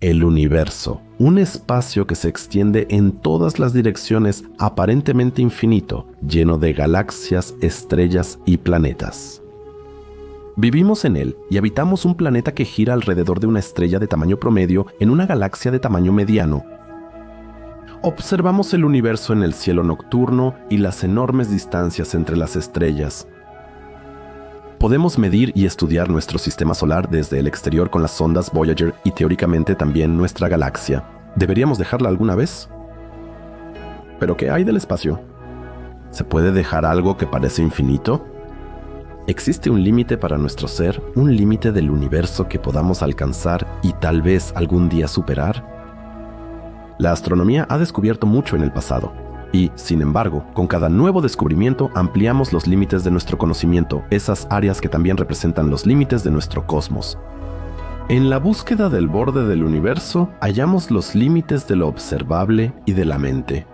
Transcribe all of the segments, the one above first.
El universo, un espacio que se extiende en todas las direcciones, aparentemente infinito, lleno de galaxias, estrellas y planetas. Vivimos en él y habitamos un planeta que gira alrededor de una estrella de tamaño promedio en una galaxia de tamaño mediano. Observamos el universo en el cielo nocturno y las enormes distancias entre las estrellas. Podemos medir y estudiar nuestro sistema solar desde el exterior con las sondas Voyager y teóricamente también nuestra galaxia. ¿Deberíamos dejarla alguna vez? ¿Pero qué hay del espacio? ¿Se puede dejar algo que parece infinito? ¿Existe un límite para nuestro ser, un límite del universo que podamos alcanzar y tal vez algún día superar? La astronomía ha descubierto mucho en el pasado. Y, sin embargo, con cada nuevo descubrimiento ampliamos los límites de nuestro conocimiento, esas áreas que también representan los límites de nuestro cosmos. En la búsqueda del borde del universo, hallamos los límites de lo observable y de la mente.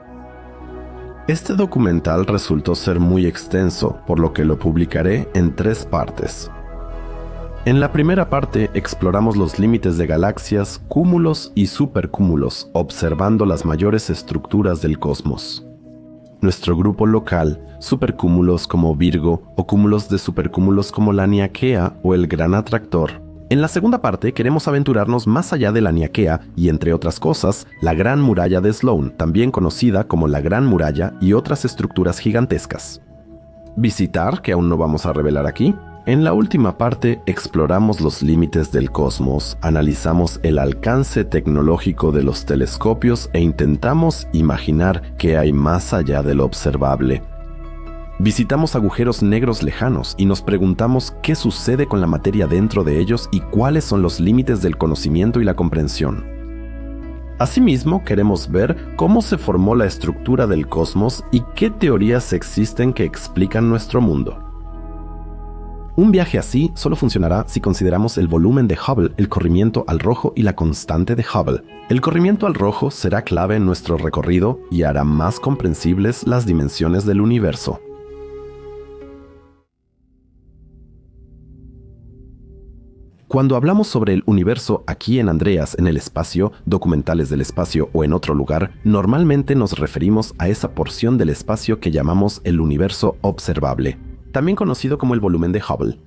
Este documental resultó ser muy extenso, por lo que lo publicaré en 3 partes. En la primera parte exploramos los límites de galaxias, cúmulos y supercúmulos, observando las mayores estructuras del cosmos. Nuestro grupo local, supercúmulos como Virgo o cúmulos de supercúmulos como la Niaquea o el Gran Atractor. En la segunda parte queremos aventurarnos más allá de la Niaquea y, entre otras cosas, la Gran Muralla de Sloan, también conocida como la Gran Muralla, y otras estructuras gigantescas. Visitar, que aún no vamos a revelar aquí. En la última parte exploramos los límites del cosmos, analizamos el alcance tecnológico de los telescopios e intentamos imaginar qué hay más allá de lo observable. Visitamos agujeros negros lejanos y nos preguntamos qué sucede con la materia dentro de ellos y cuáles son los límites del conocimiento y la comprensión. Asimismo, queremos ver cómo se formó la estructura del cosmos y qué teorías existen que explican nuestro mundo. Un viaje así solo funcionará si consideramos el volumen de Hubble, el corrimiento al rojo y la constante de Hubble. El corrimiento al rojo será clave en nuestro recorrido y hará más comprensibles las dimensiones del universo. Cuando hablamos sobre el universo aquí en Andreas en el espacio, documentales del espacio o en otro lugar, normalmente nos referimos a esa porción del espacio que llamamos el universo observable, también conocido como el volumen de Hubble.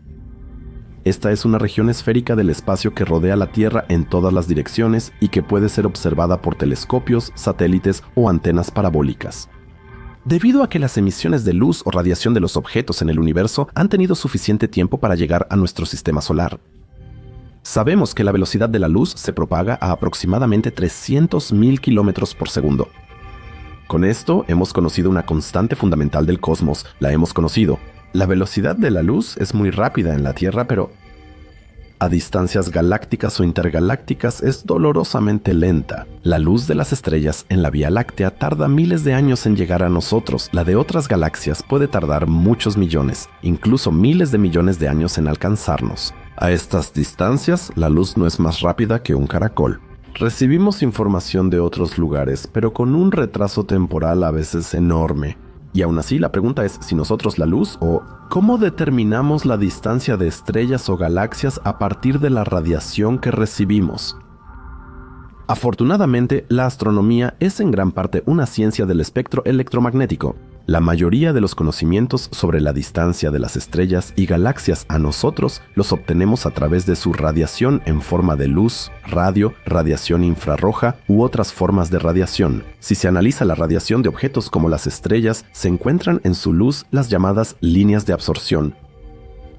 Esta es una región esférica del espacio que rodea la Tierra en todas las direcciones y que puede ser observada por telescopios, satélites o antenas parabólicas. Debido a que las emisiones de luz o radiación de los objetos en el universo han tenido suficiente tiempo para llegar a nuestro sistema solar. Sabemos que la velocidad de la luz se propaga a aproximadamente 300.000 kilómetros por segundo. Con esto hemos conocido una constante fundamental del cosmos, la hemos conocido. La velocidad de la luz es muy rápida en la Tierra, pero a distancias galácticas o intergalácticas es dolorosamente lenta. La luz de las estrellas en la Vía Láctea tarda miles de años en llegar a nosotros. La de otras galaxias puede tardar muchos millones, incluso miles de millones de años en alcanzarnos. A estas distancias, la luz no es más rápida que un caracol. Recibimos información de otros lugares, pero con un retraso temporal a veces enorme. Y aún así, la pregunta es si nosotros la luz o ¿cómo determinamos la distancia de estrellas o galaxias a partir de la radiación que recibimos? Afortunadamente, la astronomía es en gran parte una ciencia del espectro electromagnético. La mayoría de los conocimientos sobre la distancia de las estrellas y galaxias a nosotros los obtenemos a través de su radiación en forma de luz, radio, radiación infrarroja u otras formas de radiación. Si se analiza la radiación de objetos como las estrellas, se encuentran en su luz las llamadas líneas de absorción.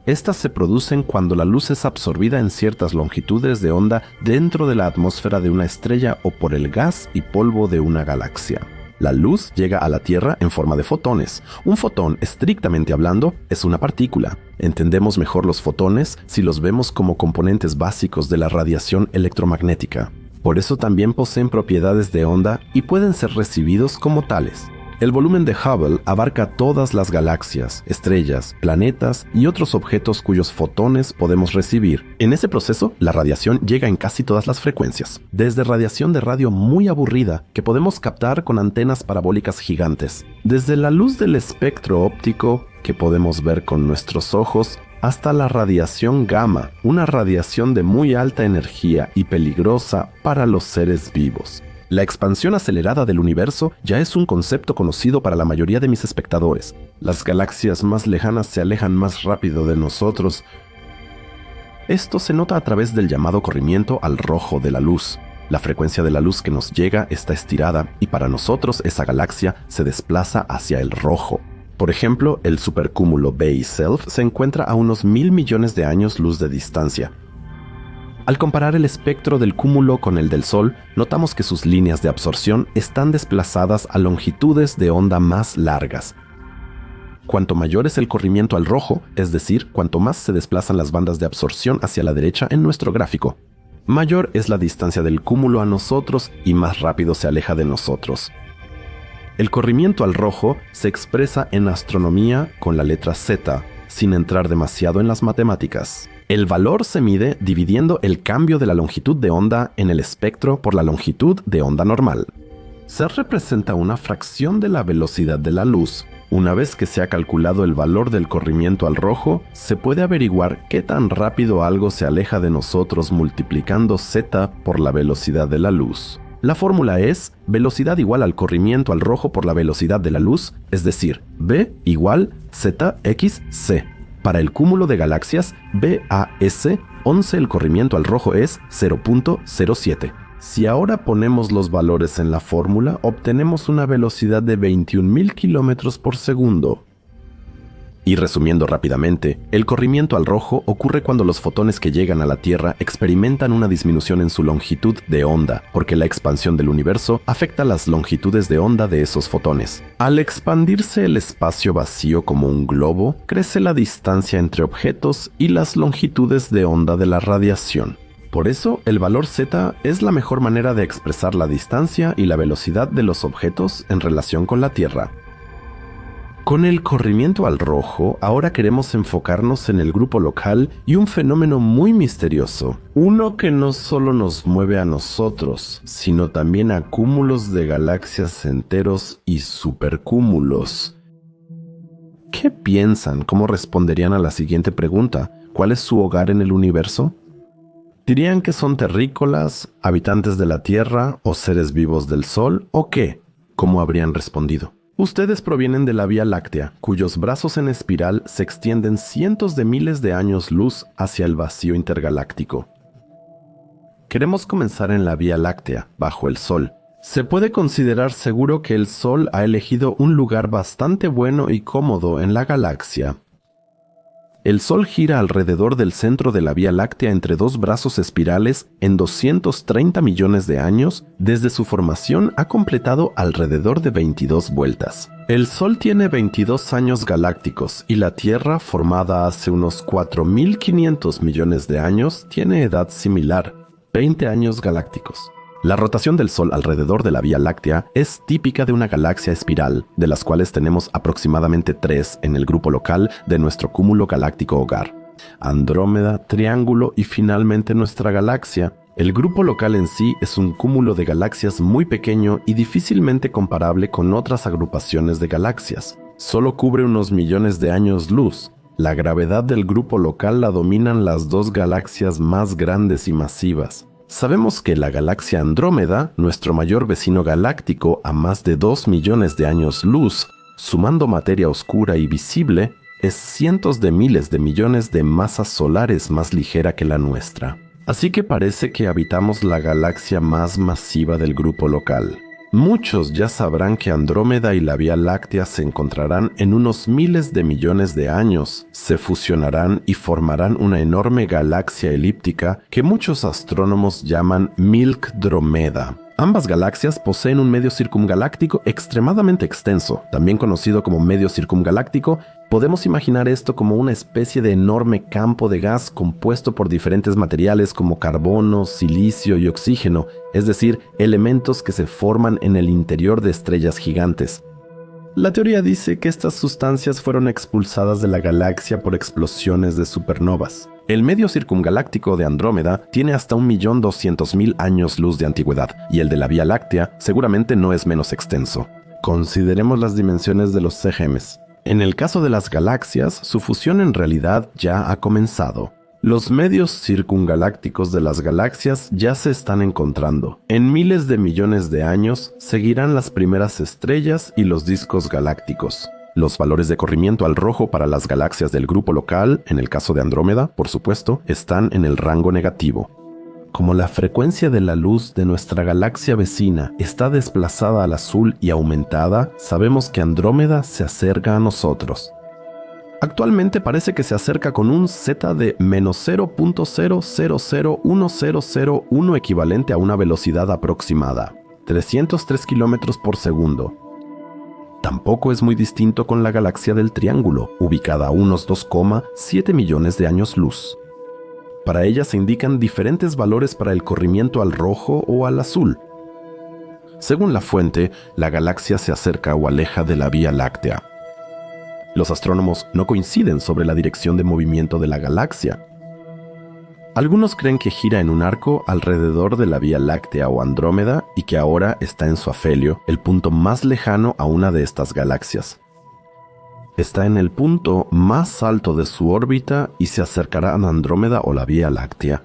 Estas se producen cuando la luz es absorbida en ciertas longitudes de onda dentro de la atmósfera de una estrella o por el gas y polvo de una galaxia. La luz llega a la Tierra en forma de fotones. Un fotón, estrictamente hablando, es una partícula. Entendemos mejor los fotones si los vemos como componentes básicos de la radiación electromagnética. Por eso también poseen propiedades de onda y pueden ser recibidos como tales. El volumen de Hubble abarca todas las galaxias, estrellas, planetas y otros objetos cuyos fotones podemos recibir. En ese proceso, la radiación llega en casi todas las frecuencias, desde radiación de radio muy aburrida que podemos captar con antenas parabólicas gigantes, desde la luz del espectro óptico que podemos ver con nuestros ojos, hasta la radiación gamma, una radiación de muy alta energía y peligrosa para los seres vivos. La expansión acelerada del universo ya es un concepto conocido para la mayoría de mis espectadores. Las galaxias más lejanas se alejan más rápido de nosotros. Esto se nota a través del llamado corrimiento al rojo de la luz. La frecuencia de la luz que nos llega está estirada y para nosotros esa galaxia se desplaza hacia el rojo. Por ejemplo, el supercúmulo Bay-Self se encuentra a unos 1.000 millones de años luz de distancia. Al comparar el espectro del cúmulo con el del Sol, notamos que sus líneas de absorción están desplazadas a longitudes de onda más largas. Cuanto mayor es el corrimiento al rojo, es decir, cuanto más se desplazan las bandas de absorción hacia la derecha en nuestro gráfico, mayor es la distancia del cúmulo a nosotros y más rápido se aleja de nosotros. El corrimiento al rojo se expresa en astronomía con la letra Z, sin entrar demasiado en las matemáticas. El valor se mide dividiendo el cambio de la longitud de onda en el espectro por la longitud de onda normal. Se representa una fracción de la velocidad de la luz. Una vez que se ha calculado el valor del corrimiento al rojo, se puede averiguar qué tan rápido algo se aleja de nosotros multiplicando z por la velocidad de la luz. La fórmula es velocidad igual al corrimiento al rojo por la velocidad de la luz, es decir, v igual zxc. Para el cúmulo de galaxias BAS11 el corrimiento al rojo es 0.07. Si ahora ponemos los valores en la fórmula, obtenemos una velocidad de 21.000 km por segundo. Y resumiendo rápidamente, el corrimiento al rojo ocurre cuando los fotones que llegan a la Tierra experimentan una disminución en su longitud de onda, porque la expansión del universo afecta las longitudes de onda de esos fotones. Al expandirse el espacio vacío como un globo, crece la distancia entre objetos y las longitudes de onda de la radiación. Por eso, el valor z es la mejor manera de expresar la distancia y la velocidad de los objetos en relación con la Tierra. Con el corrimiento al rojo, ahora queremos enfocarnos en el grupo local y un fenómeno muy misterioso. Uno que no solo nos mueve a nosotros, sino también a cúmulos de galaxias enteros y supercúmulos. ¿Qué piensan? ¿Cómo responderían a la siguiente pregunta? ¿Cuál es su hogar en el universo? ¿Dirían que son terrícolas, habitantes de la Tierra o seres vivos del Sol? ¿O qué? ¿Cómo habrían respondido? Ustedes provienen de la Vía Láctea, cuyos brazos en espiral se extienden cientos de miles de años luz hacia el vacío intergaláctico. Queremos comenzar en la Vía Láctea, bajo el Sol. Se puede considerar seguro que el Sol ha elegido un lugar bastante bueno y cómodo en la galaxia. El Sol gira alrededor del centro de la Vía Láctea entre dos brazos espirales en 230 millones de años. Desde su formación ha completado alrededor de 22 vueltas. El Sol tiene 22 años galácticos y la Tierra, formada hace unos 4.500 millones de años, tiene edad similar, 20 años galácticos. La rotación del Sol alrededor de la Vía Láctea es típica de una galaxia espiral, de las cuales tenemos aproximadamente 3 en el grupo local de nuestro cúmulo galáctico hogar: Andrómeda, Triángulo y finalmente nuestra galaxia. El grupo local en sí es un cúmulo de galaxias muy pequeño y difícilmente comparable con otras agrupaciones de galaxias. Solo cubre unos millones de años luz. La gravedad del grupo local la dominan las dos galaxias más grandes y masivas. Sabemos que la galaxia Andrómeda, nuestro mayor vecino galáctico a más de 2 millones de años luz, sumando materia oscura y visible, es cientos de miles de millones de masas solares más ligera que la nuestra. Así que parece que habitamos la galaxia más masiva del grupo local. Muchos ya sabrán que Andrómeda y la Vía Láctea se encontrarán en unos miles de millones de años, se fusionarán y formarán una enorme galaxia elíptica que muchos astrónomos llaman Milkdromeda. Ambas galaxias poseen un medio circungaláctico extremadamente extenso, también conocido como medio circungaláctico. Podemos imaginar esto como una especie de enorme campo de gas compuesto por diferentes materiales como carbono, silicio y oxígeno, es decir, elementos que se forman en el interior de estrellas gigantes. La teoría dice que estas sustancias fueron expulsadas de la galaxia por explosiones de supernovas. El medio circungaláctico de Andrómeda tiene hasta 1.200.000 años luz de antigüedad, y el de la Vía Láctea seguramente no es menos extenso. Consideremos las dimensiones de los CGMs. En el caso de las galaxias, su fusión en realidad ya ha comenzado. Los medios circungalácticos de las galaxias ya se están encontrando. En miles de millones de años seguirán las primeras estrellas y los discos galácticos. Los valores de corrimiento al rojo para las galaxias del grupo local, en el caso de Andrómeda, por supuesto, están en el rango negativo. Como la frecuencia de la luz de nuestra galaxia vecina está desplazada al azul y aumentada, sabemos que Andrómeda se acerca a nosotros. Actualmente parece que se acerca con un Z de menos 0.001001 equivalente a una velocidad aproximada, 303 km por segundo. Tampoco es muy distinto con la galaxia del Triángulo, ubicada a unos 2,7 millones de años luz. Para ella se indican diferentes valores para el corrimiento al rojo o al azul. Según la fuente, la galaxia se acerca o aleja de la Vía Láctea. Los astrónomos no coinciden sobre la dirección de movimiento de la galaxia. Algunos creen que gira en un arco alrededor de la Vía Láctea o Andrómeda y que ahora está en su afelio, el punto más lejano a una de estas galaxias. Está en el punto más alto de su órbita y se acercará a Andrómeda o la Vía Láctea.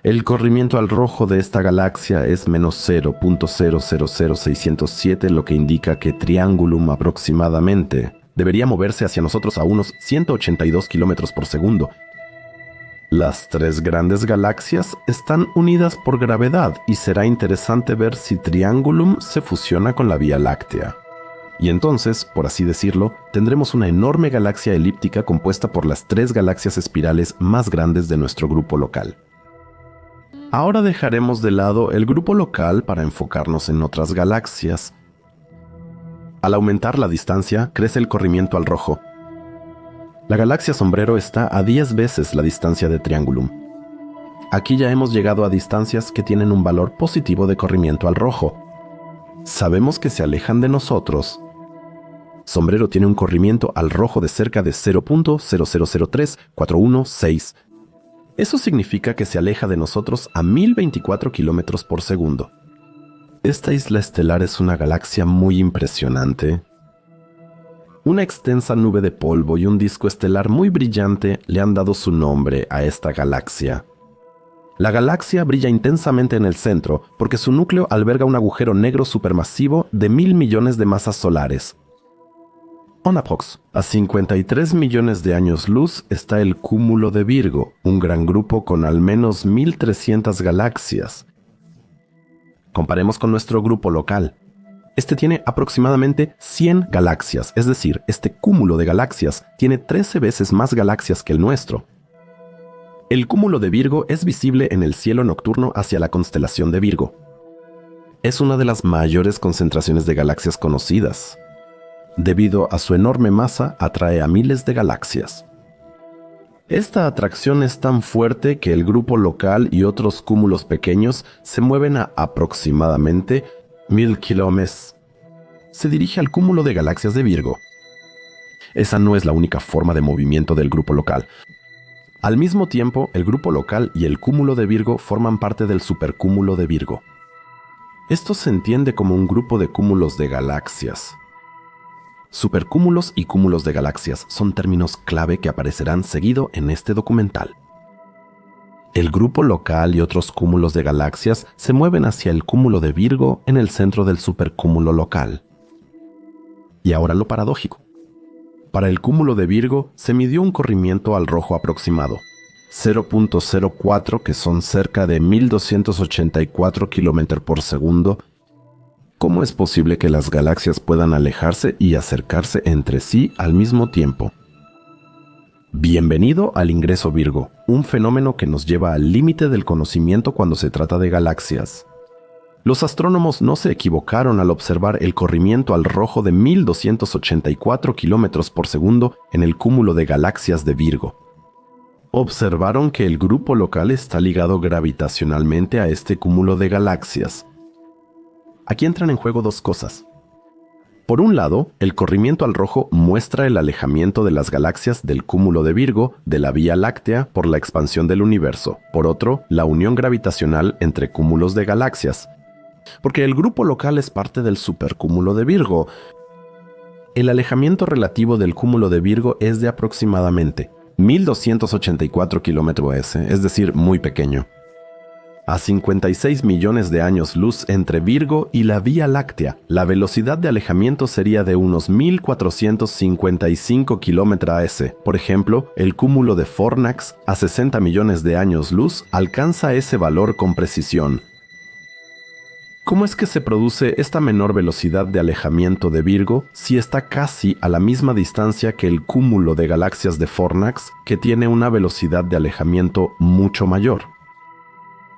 El corrimiento al rojo de esta galaxia es menos 0.000607, lo que indica que Triangulum aproximadamente debería moverse hacia nosotros a unos 182 km por segundo. Las tres grandes galaxias están unidas por gravedad y será interesante ver si Triangulum se fusiona con la Vía Láctea. Y entonces, por así decirlo, tendremos una enorme galaxia elíptica compuesta por las tres galaxias espirales más grandes de nuestro grupo local. Ahora dejaremos de lado el grupo local para enfocarnos en otras galaxias. Al aumentar la distancia, crece el corrimiento al rojo. La galaxia Sombrero está a 10 veces la distancia de Triangulum. Aquí ya hemos llegado a distancias que tienen un valor positivo de corrimiento al rojo. Sabemos que se alejan de nosotros. Sombrero tiene un corrimiento al rojo de cerca de 0.0003416. Eso significa que se aleja de nosotros a 1024 km por segundo. Esta isla estelar es una galaxia muy impresionante. Una extensa nube de polvo y un disco estelar muy brillante le han dado su nombre a esta galaxia. La galaxia brilla intensamente en el centro porque su núcleo alberga un agujero negro supermasivo de 1.000 millones de masas solares. Onaprox. A 53 millones de años luz está el Cúmulo de Virgo, un gran grupo con al menos 1.300 galaxias. Comparemos con nuestro grupo local. Este tiene aproximadamente 100 galaxias, es decir, este cúmulo de galaxias tiene 13 veces más galaxias que el nuestro. El Cúmulo de Virgo es visible en el cielo nocturno hacia la constelación de Virgo. Es una de las mayores concentraciones de galaxias conocidas. Debido a su enorme masa, atrae a miles de galaxias. Esta atracción es tan fuerte que el grupo local y otros cúmulos pequeños se mueven a aproximadamente 1000 kilómetros. Se dirige al cúmulo de galaxias de Virgo. Esa no es la única forma de movimiento del grupo local. Al mismo tiempo, el grupo local y el cúmulo de Virgo forman parte del supercúmulo de Virgo. Esto se entiende como un grupo de cúmulos de galaxias. Supercúmulos y cúmulos de galaxias son términos clave que aparecerán seguido en este documental. El grupo local y otros cúmulos de galaxias se mueven hacia el cúmulo de Virgo en el centro del supercúmulo local. Y ahora lo paradójico. Para el cúmulo de Virgo se midió un corrimiento al rojo aproximado, 0.04, que son cerca de 1284 km por segundo. ¿Cómo es posible que las galaxias puedan alejarse y acercarse entre sí al mismo tiempo? Bienvenido al ingreso Virgo, un fenómeno que nos lleva al límite del conocimiento cuando se trata de galaxias. Los astrónomos no se equivocaron al observar el corrimiento al rojo de 1284 km por segundo en el cúmulo de galaxias de Virgo. Observaron que el grupo local está ligado gravitacionalmente a este cúmulo de galaxias. Aquí entran en juego dos cosas. Por un lado, el corrimiento al rojo muestra el alejamiento de las galaxias del cúmulo de Virgo de la Vía Láctea por la expansión del universo. Por otro, la unión gravitacional entre cúmulos de galaxias, porque el grupo local es parte del supercúmulo de Virgo. el alejamiento relativo del cúmulo de Virgo es de aproximadamente 1284 km/s, es decir, muy pequeño. A 56 millones de años luz entre Virgo y la Vía Láctea, la velocidad de alejamiento sería de unos 1455 km/s. Por ejemplo, el cúmulo de Fornax, a 60 millones de años luz, alcanza ese valor con precisión. ¿Cómo es que se produce esta menor velocidad de alejamiento de Virgo si está casi a la misma distancia que el cúmulo de galaxias de Fornax, que tiene una velocidad de alejamiento mucho mayor?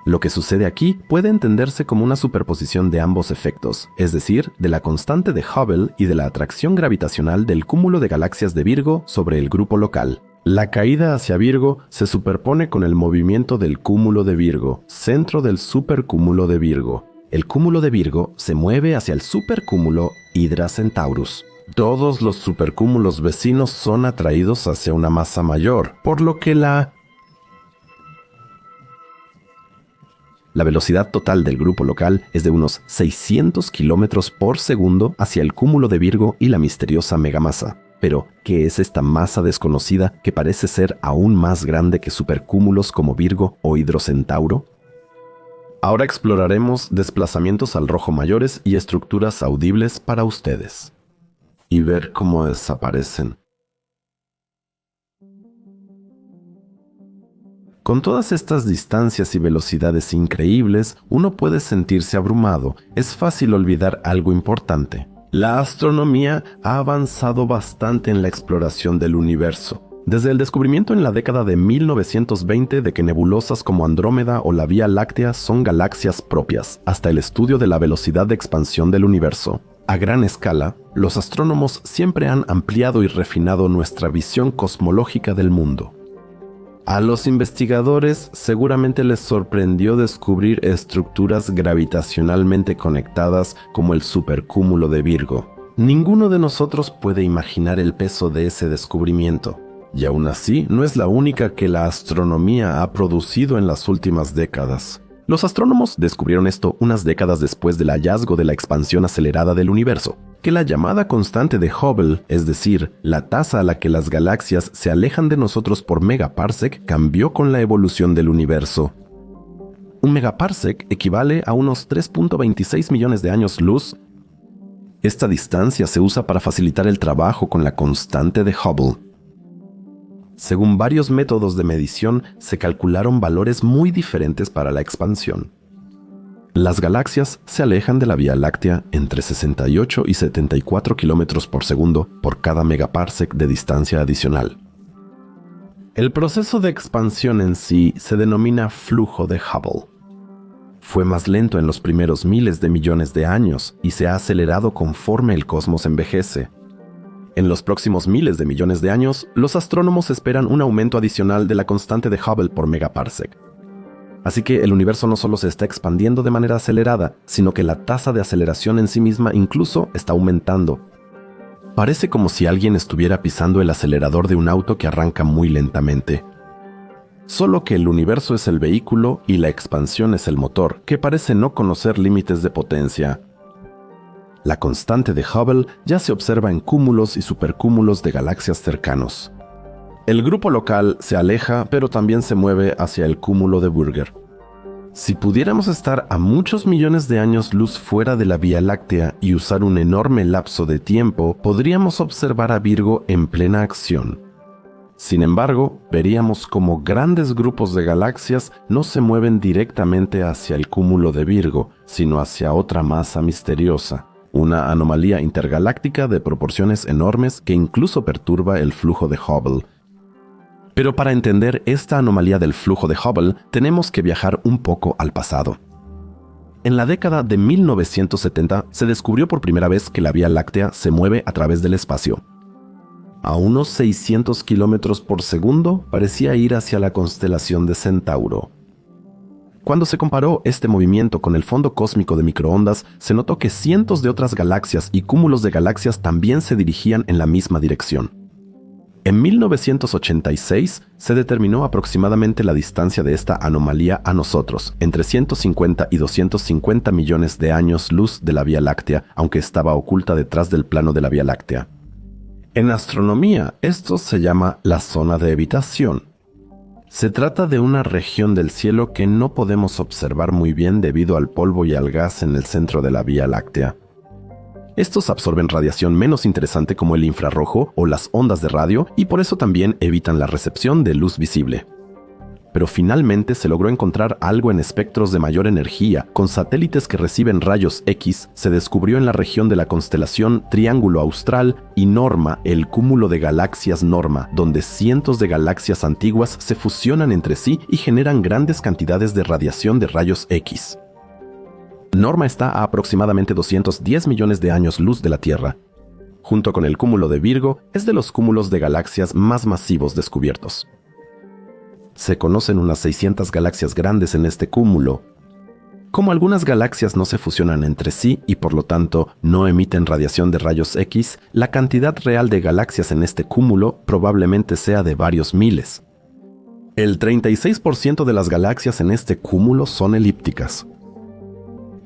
Lo que sucede aquí puede entenderse como una superposición de ambos efectos, es decir, de la constante de Hubble y de la atracción gravitacional del cúmulo de galaxias de Virgo sobre el grupo local. La caída hacia Virgo se superpone con el movimiento del cúmulo de Virgo, centro del supercúmulo de Virgo. El cúmulo de Virgo se mueve hacia el supercúmulo Hydra Centaurus. Todos los supercúmulos vecinos son atraídos hacia una masa mayor, por lo que la velocidad total del grupo local es de unos 600 km por segundo hacia el cúmulo de Virgo y la misteriosa megamasa. Pero, ¿qué es esta masa desconocida que parece ser aún más grande que supercúmulos como Virgo o Hidrocentauro? Ahora exploraremos desplazamientos al rojo mayores y estructuras audibles para ustedes. Y ver cómo desaparecen. Con todas estas distancias y velocidades increíbles, uno puede sentirse abrumado. Es fácil olvidar algo importante. La astronomía ha avanzado bastante en la exploración del universo. Desde el descubrimiento en la década de 1920 de que nebulosas como Andrómeda o la Vía Láctea son galaxias propias, hasta el estudio de la velocidad de expansión del universo. A gran escala, los astrónomos siempre han ampliado y refinado nuestra visión cosmológica del mundo. A los investigadores seguramente les sorprendió descubrir estructuras gravitacionalmente conectadas como el supercúmulo de Virgo. Ninguno de nosotros puede imaginar el peso de ese descubrimiento. Y aún así, no es la única que la astronomía ha producido en las últimas décadas. Los astrónomos descubrieron esto unas décadas después del hallazgo de la expansión acelerada del universo, que la llamada constante de Hubble, es decir, la tasa a la que las galaxias se alejan de nosotros por megaparsec, cambió con la evolución del universo. Un megaparsec equivale a unos 3.26 millones de años luz. Esta distancia se usa para facilitar el trabajo con la constante de Hubble. Según varios métodos de medición, se calcularon valores muy diferentes para la expansión. Las galaxias se alejan de la Vía Láctea entre 68 y 74 km por segundo por cada megaparsec de distancia adicional. El proceso de expansión en sí se denomina flujo de Hubble. Fue más lento en los primeros miles de millones de años y se ha acelerado conforme el cosmos envejece. En los próximos miles de millones de años, los astrónomos esperan un aumento adicional de la constante de Hubble por megaparsec. Así que el universo no solo se está expandiendo de manera acelerada, sino que la tasa de aceleración en sí misma incluso está aumentando. Parece como si alguien estuviera pisando el acelerador de un auto que arranca muy lentamente. Solo que el universo es el vehículo y la expansión es el motor, que parece no conocer límites de potencia. La constante de Hubble ya se observa en cúmulos y supercúmulos de galaxias cercanos. El grupo local se aleja, pero también se mueve hacia el cúmulo de Burger. Si pudiéramos estar a muchos millones de años luz fuera de la Vía Láctea y usar un enorme lapso de tiempo, podríamos observar a Virgo en plena acción. Sin embargo, veríamos como grandes grupos de galaxias no se mueven directamente hacia el cúmulo de Virgo, sino hacia otra masa misteriosa. Una anomalía intergaláctica de proporciones enormes que incluso perturba el flujo de Hubble. Pero para entender esta anomalía del flujo de Hubble, tenemos que viajar un poco al pasado. En la década de 1970 se descubrió por primera vez que la Vía Láctea se mueve a través del espacio. A unos 600 km por segundo parecía ir hacia la constelación de Centauro. Cuando se comparó este movimiento con el fondo cósmico de microondas, se notó que cientos de otras galaxias y cúmulos de galaxias también se dirigían en la misma dirección. En 1986 se determinó aproximadamente la distancia de esta anomalía a nosotros, entre 150 y 250 millones de años luz de la Vía Láctea, aunque estaba oculta detrás del plano de la Vía Láctea. En astronomía, esto se llama la zona de evitación. Se trata de una región del cielo que no podemos observar muy bien debido al polvo y al gas en el centro de la Vía Láctea. Estos absorben radiación menos interesante como el infrarrojo o las ondas de radio y por eso también evitan la recepción de luz visible. Pero finalmente se logró encontrar algo en espectros de mayor energía. Con satélites que reciben rayos X, se descubrió en la región de la constelación Triángulo Austral y Norma el cúmulo de galaxias Norma, donde cientos de galaxias antiguas se fusionan entre sí y generan grandes cantidades de radiación de rayos X. Norma está a aproximadamente 210 millones de años luz de la Tierra. Junto con el cúmulo de Virgo, es de los cúmulos de galaxias más masivos descubiertos. Se conocen unas 600 galaxias grandes en este cúmulo. Como algunas galaxias no se fusionan entre sí y por lo tanto no emiten radiación de rayos X, la cantidad real de galaxias en este cúmulo probablemente sea de varios miles. El 36% de las galaxias en este cúmulo son elípticas.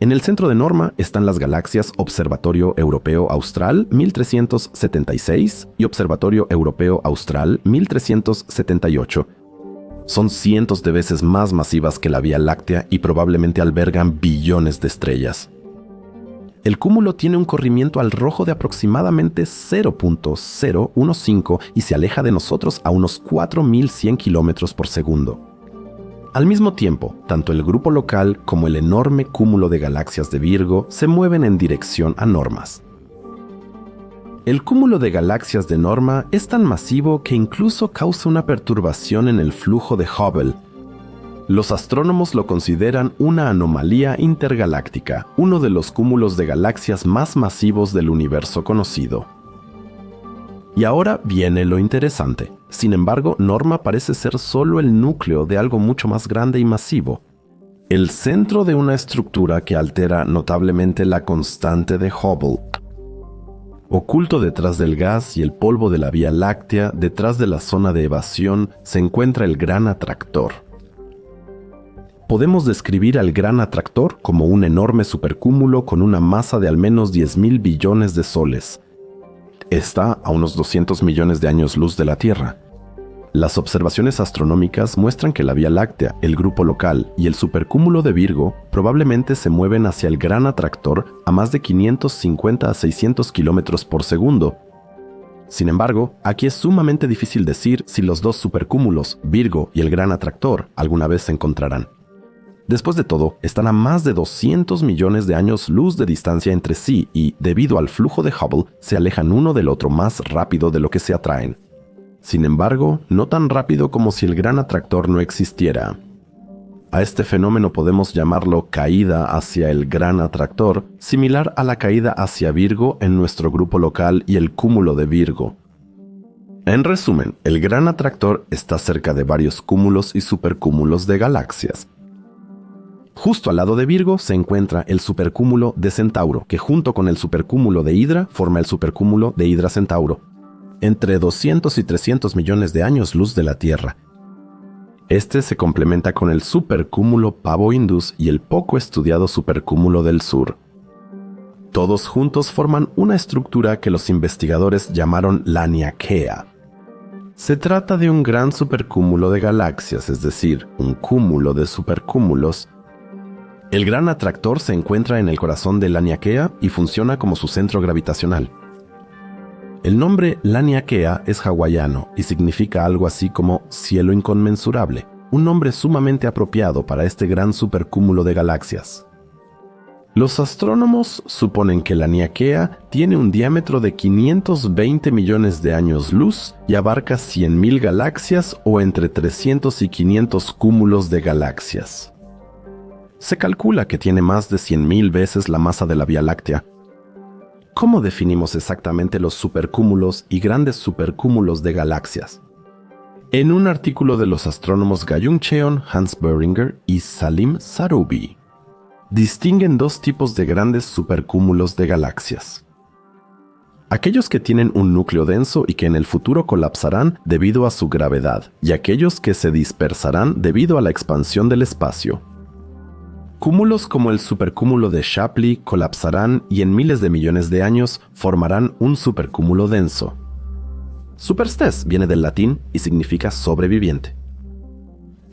En el centro de Norma están las galaxias Observatorio Europeo Austral 1376 y Observatorio Europeo Austral 1378. Son cientos de veces más masivas que la Vía Láctea y probablemente albergan billones de estrellas. El cúmulo tiene un corrimiento al rojo de aproximadamente 0.015 y se aleja de nosotros a unos 4100 kilómetros por segundo. Al mismo tiempo, tanto el grupo local como el enorme cúmulo de galaxias de Virgo se mueven en dirección a Normas. El cúmulo de galaxias de Norma es tan masivo que incluso causa una perturbación en el flujo de Hubble. Los astrónomos lo consideran una anomalía intergaláctica, uno de los cúmulos de galaxias más masivos del universo conocido. Y ahora viene lo interesante. Sin embargo, Norma parece ser solo el núcleo de algo mucho más grande y masivo. El centro de una estructura que altera notablemente la constante de Hubble. Oculto detrás del gas y el polvo de la Vía Láctea, detrás de la zona de evasión, se encuentra el Gran Atractor. Podemos describir al Gran Atractor como un enorme supercúmulo con una masa de al menos 10.000 billones de soles. Está a unos 200 millones de años luz de la Tierra. Las observaciones astronómicas muestran que la Vía Láctea, el grupo local y el supercúmulo de Virgo probablemente se mueven hacia el Gran Atractor a más de 550 a 600 kilómetros por segundo. Sin embargo, aquí es sumamente difícil decir si los dos supercúmulos, Virgo y el Gran Atractor, alguna vez se encontrarán. Después de todo, están a más de 200 millones de años luz de distancia entre sí y, debido al flujo de Hubble, se alejan uno del otro más rápido de lo que se atraen. Sin embargo, no tan rápido como si el Gran Atractor no existiera. A este fenómeno podemos llamarlo caída hacia el Gran Atractor, similar a la caída hacia Virgo en nuestro grupo local y el cúmulo de Virgo. En resumen, el Gran Atractor está cerca de varios cúmulos y supercúmulos de galaxias. Justo al lado de Virgo se encuentra el supercúmulo de Centauro, que junto con el supercúmulo de Hidra forma el supercúmulo de Hidra Centauro, entre 200 y 300 millones de años luz de la Tierra. Este se complementa con el supercúmulo Pavo-Indus y el poco estudiado supercúmulo del Sur. Todos juntos forman una estructura que los investigadores llamaron Laniakea. Se trata de un gran supercúmulo de galaxias, es decir, un cúmulo de supercúmulos. El Gran Atractor se encuentra en el corazón de Laniakea y funciona como su centro gravitacional. El nombre Laniakea es hawaiano y significa algo así como cielo inconmensurable, un nombre sumamente apropiado para este gran supercúmulo de galaxias. Los astrónomos suponen que Laniakea tiene un diámetro de 520 millones de años luz y abarca 100.000 galaxias o entre 300 y 500 cúmulos de galaxias. Se calcula que tiene más de 100.000 veces la masa de la Vía Láctea. ¿Cómo definimos exactamente los supercúmulos y grandes supercúmulos de galaxias? En un artículo de los astrónomos Gayung Cheon, Hans Boehringer y Salim Saroubi, distinguen dos tipos de grandes supercúmulos de galaxias. Aquellos que tienen un núcleo denso y que en el futuro colapsarán debido a su gravedad, y aquellos que se dispersarán debido a la expansión del espacio. Cúmulos como el supercúmulo de Shapley colapsarán y en miles de millones de años formarán un supercúmulo denso. Superstes viene del latín y significa sobreviviente.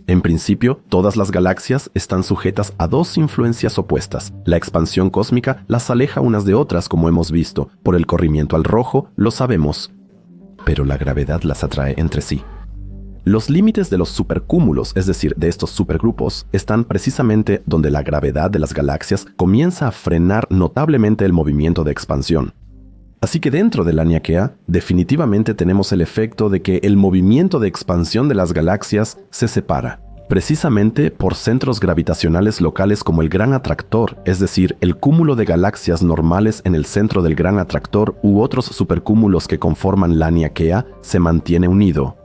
En principio, todas las galaxias están sujetas a dos influencias opuestas. La expansión cósmica las aleja unas de otras, como hemos visto. Por el corrimiento al rojo, lo sabemos. Pero la gravedad las atrae entre sí. Los límites de los supercúmulos, es decir, de estos supergrupos, están precisamente donde la gravedad de las galaxias comienza a frenar notablemente el movimiento de expansión. Así que dentro de la Laniakea, definitivamente tenemos el efecto de que el movimiento de expansión de las galaxias se separa, precisamente por centros gravitacionales locales como el Gran Atractor, es decir, el cúmulo de galaxias normales en el centro del Gran Atractor u otros supercúmulos que conforman la Laniakea se mantiene unido.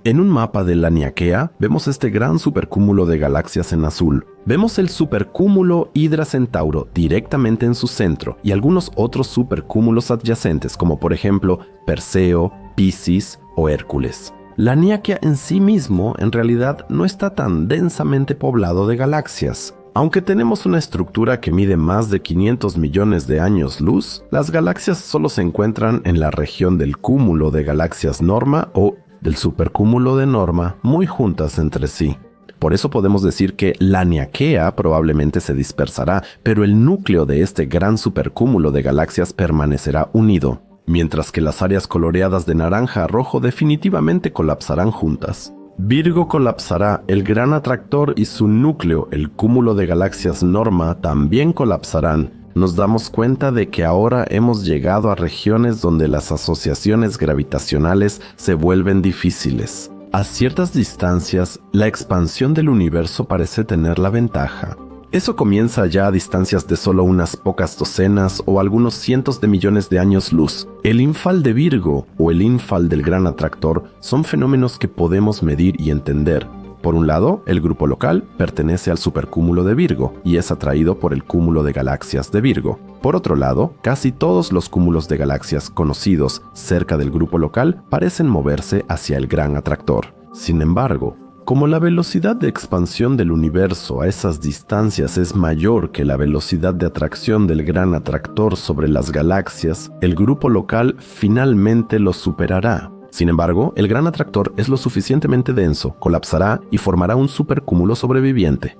En un mapa de la Laniakea vemos este gran supercúmulo de galaxias en azul. Vemos el supercúmulo Hidra Centauro directamente en su centro y algunos otros supercúmulos adyacentes como por ejemplo Perseo, Piscis o Hércules. La Laniakea en sí mismo en realidad no está tan densamente poblado de galaxias. Aunque tenemos una estructura que mide más de 500 millones de años luz, las galaxias solo se encuentran en la región del cúmulo de galaxias Norma o del supercúmulo de Norma muy juntas entre sí. Por eso podemos decir que la Laniakea probablemente se dispersará, pero el núcleo de este gran supercúmulo de galaxias permanecerá unido, mientras que las áreas coloreadas de naranja a rojo definitivamente colapsarán juntas. Virgo colapsará, el Gran Atractor y su núcleo, el cúmulo de galaxias Norma, también colapsarán. Nos damos cuenta de que ahora hemos llegado a regiones donde las asociaciones gravitacionales se vuelven difíciles. A ciertas distancias, la expansión del universo parece tener la ventaja. Eso comienza ya a distancias de solo unas pocas docenas o algunos cientos de millones de años luz. El infall de Virgo o el infall del Gran Atractor son fenómenos que podemos medir y entender. Por un lado, el grupo local pertenece al supercúmulo de Virgo y es atraído por el cúmulo de galaxias de Virgo. Por otro lado, casi todos los cúmulos de galaxias conocidos cerca del grupo local parecen moverse hacia el Gran Atractor. Sin embargo, como la velocidad de expansión del universo a esas distancias es mayor que la velocidad de atracción del Gran Atractor sobre las galaxias, el grupo local finalmente lo superará. Sin embargo, el Gran Atractor es lo suficientemente denso, colapsará y formará un supercúmulo sobreviviente.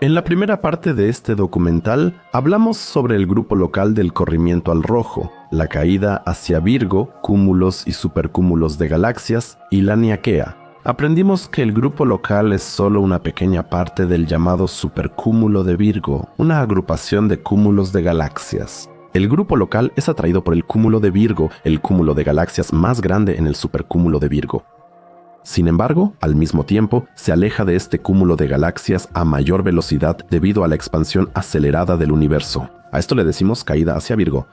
En la primera parte de este documental, hablamos sobre el grupo local del corrimiento al rojo, la caída hacia Virgo, cúmulos y supercúmulos de galaxias, y la Laniakea. Aprendimos que el grupo local es solo una pequeña parte del llamado supercúmulo de Virgo, una agrupación de cúmulos de galaxias. El grupo local es atraído por el cúmulo de Virgo, el cúmulo de galaxias más grande en el supercúmulo de Virgo. Sin embargo, al mismo tiempo, se aleja de este cúmulo de galaxias a mayor velocidad debido a la expansión acelerada del universo. A esto le decimos caída hacia Virgo.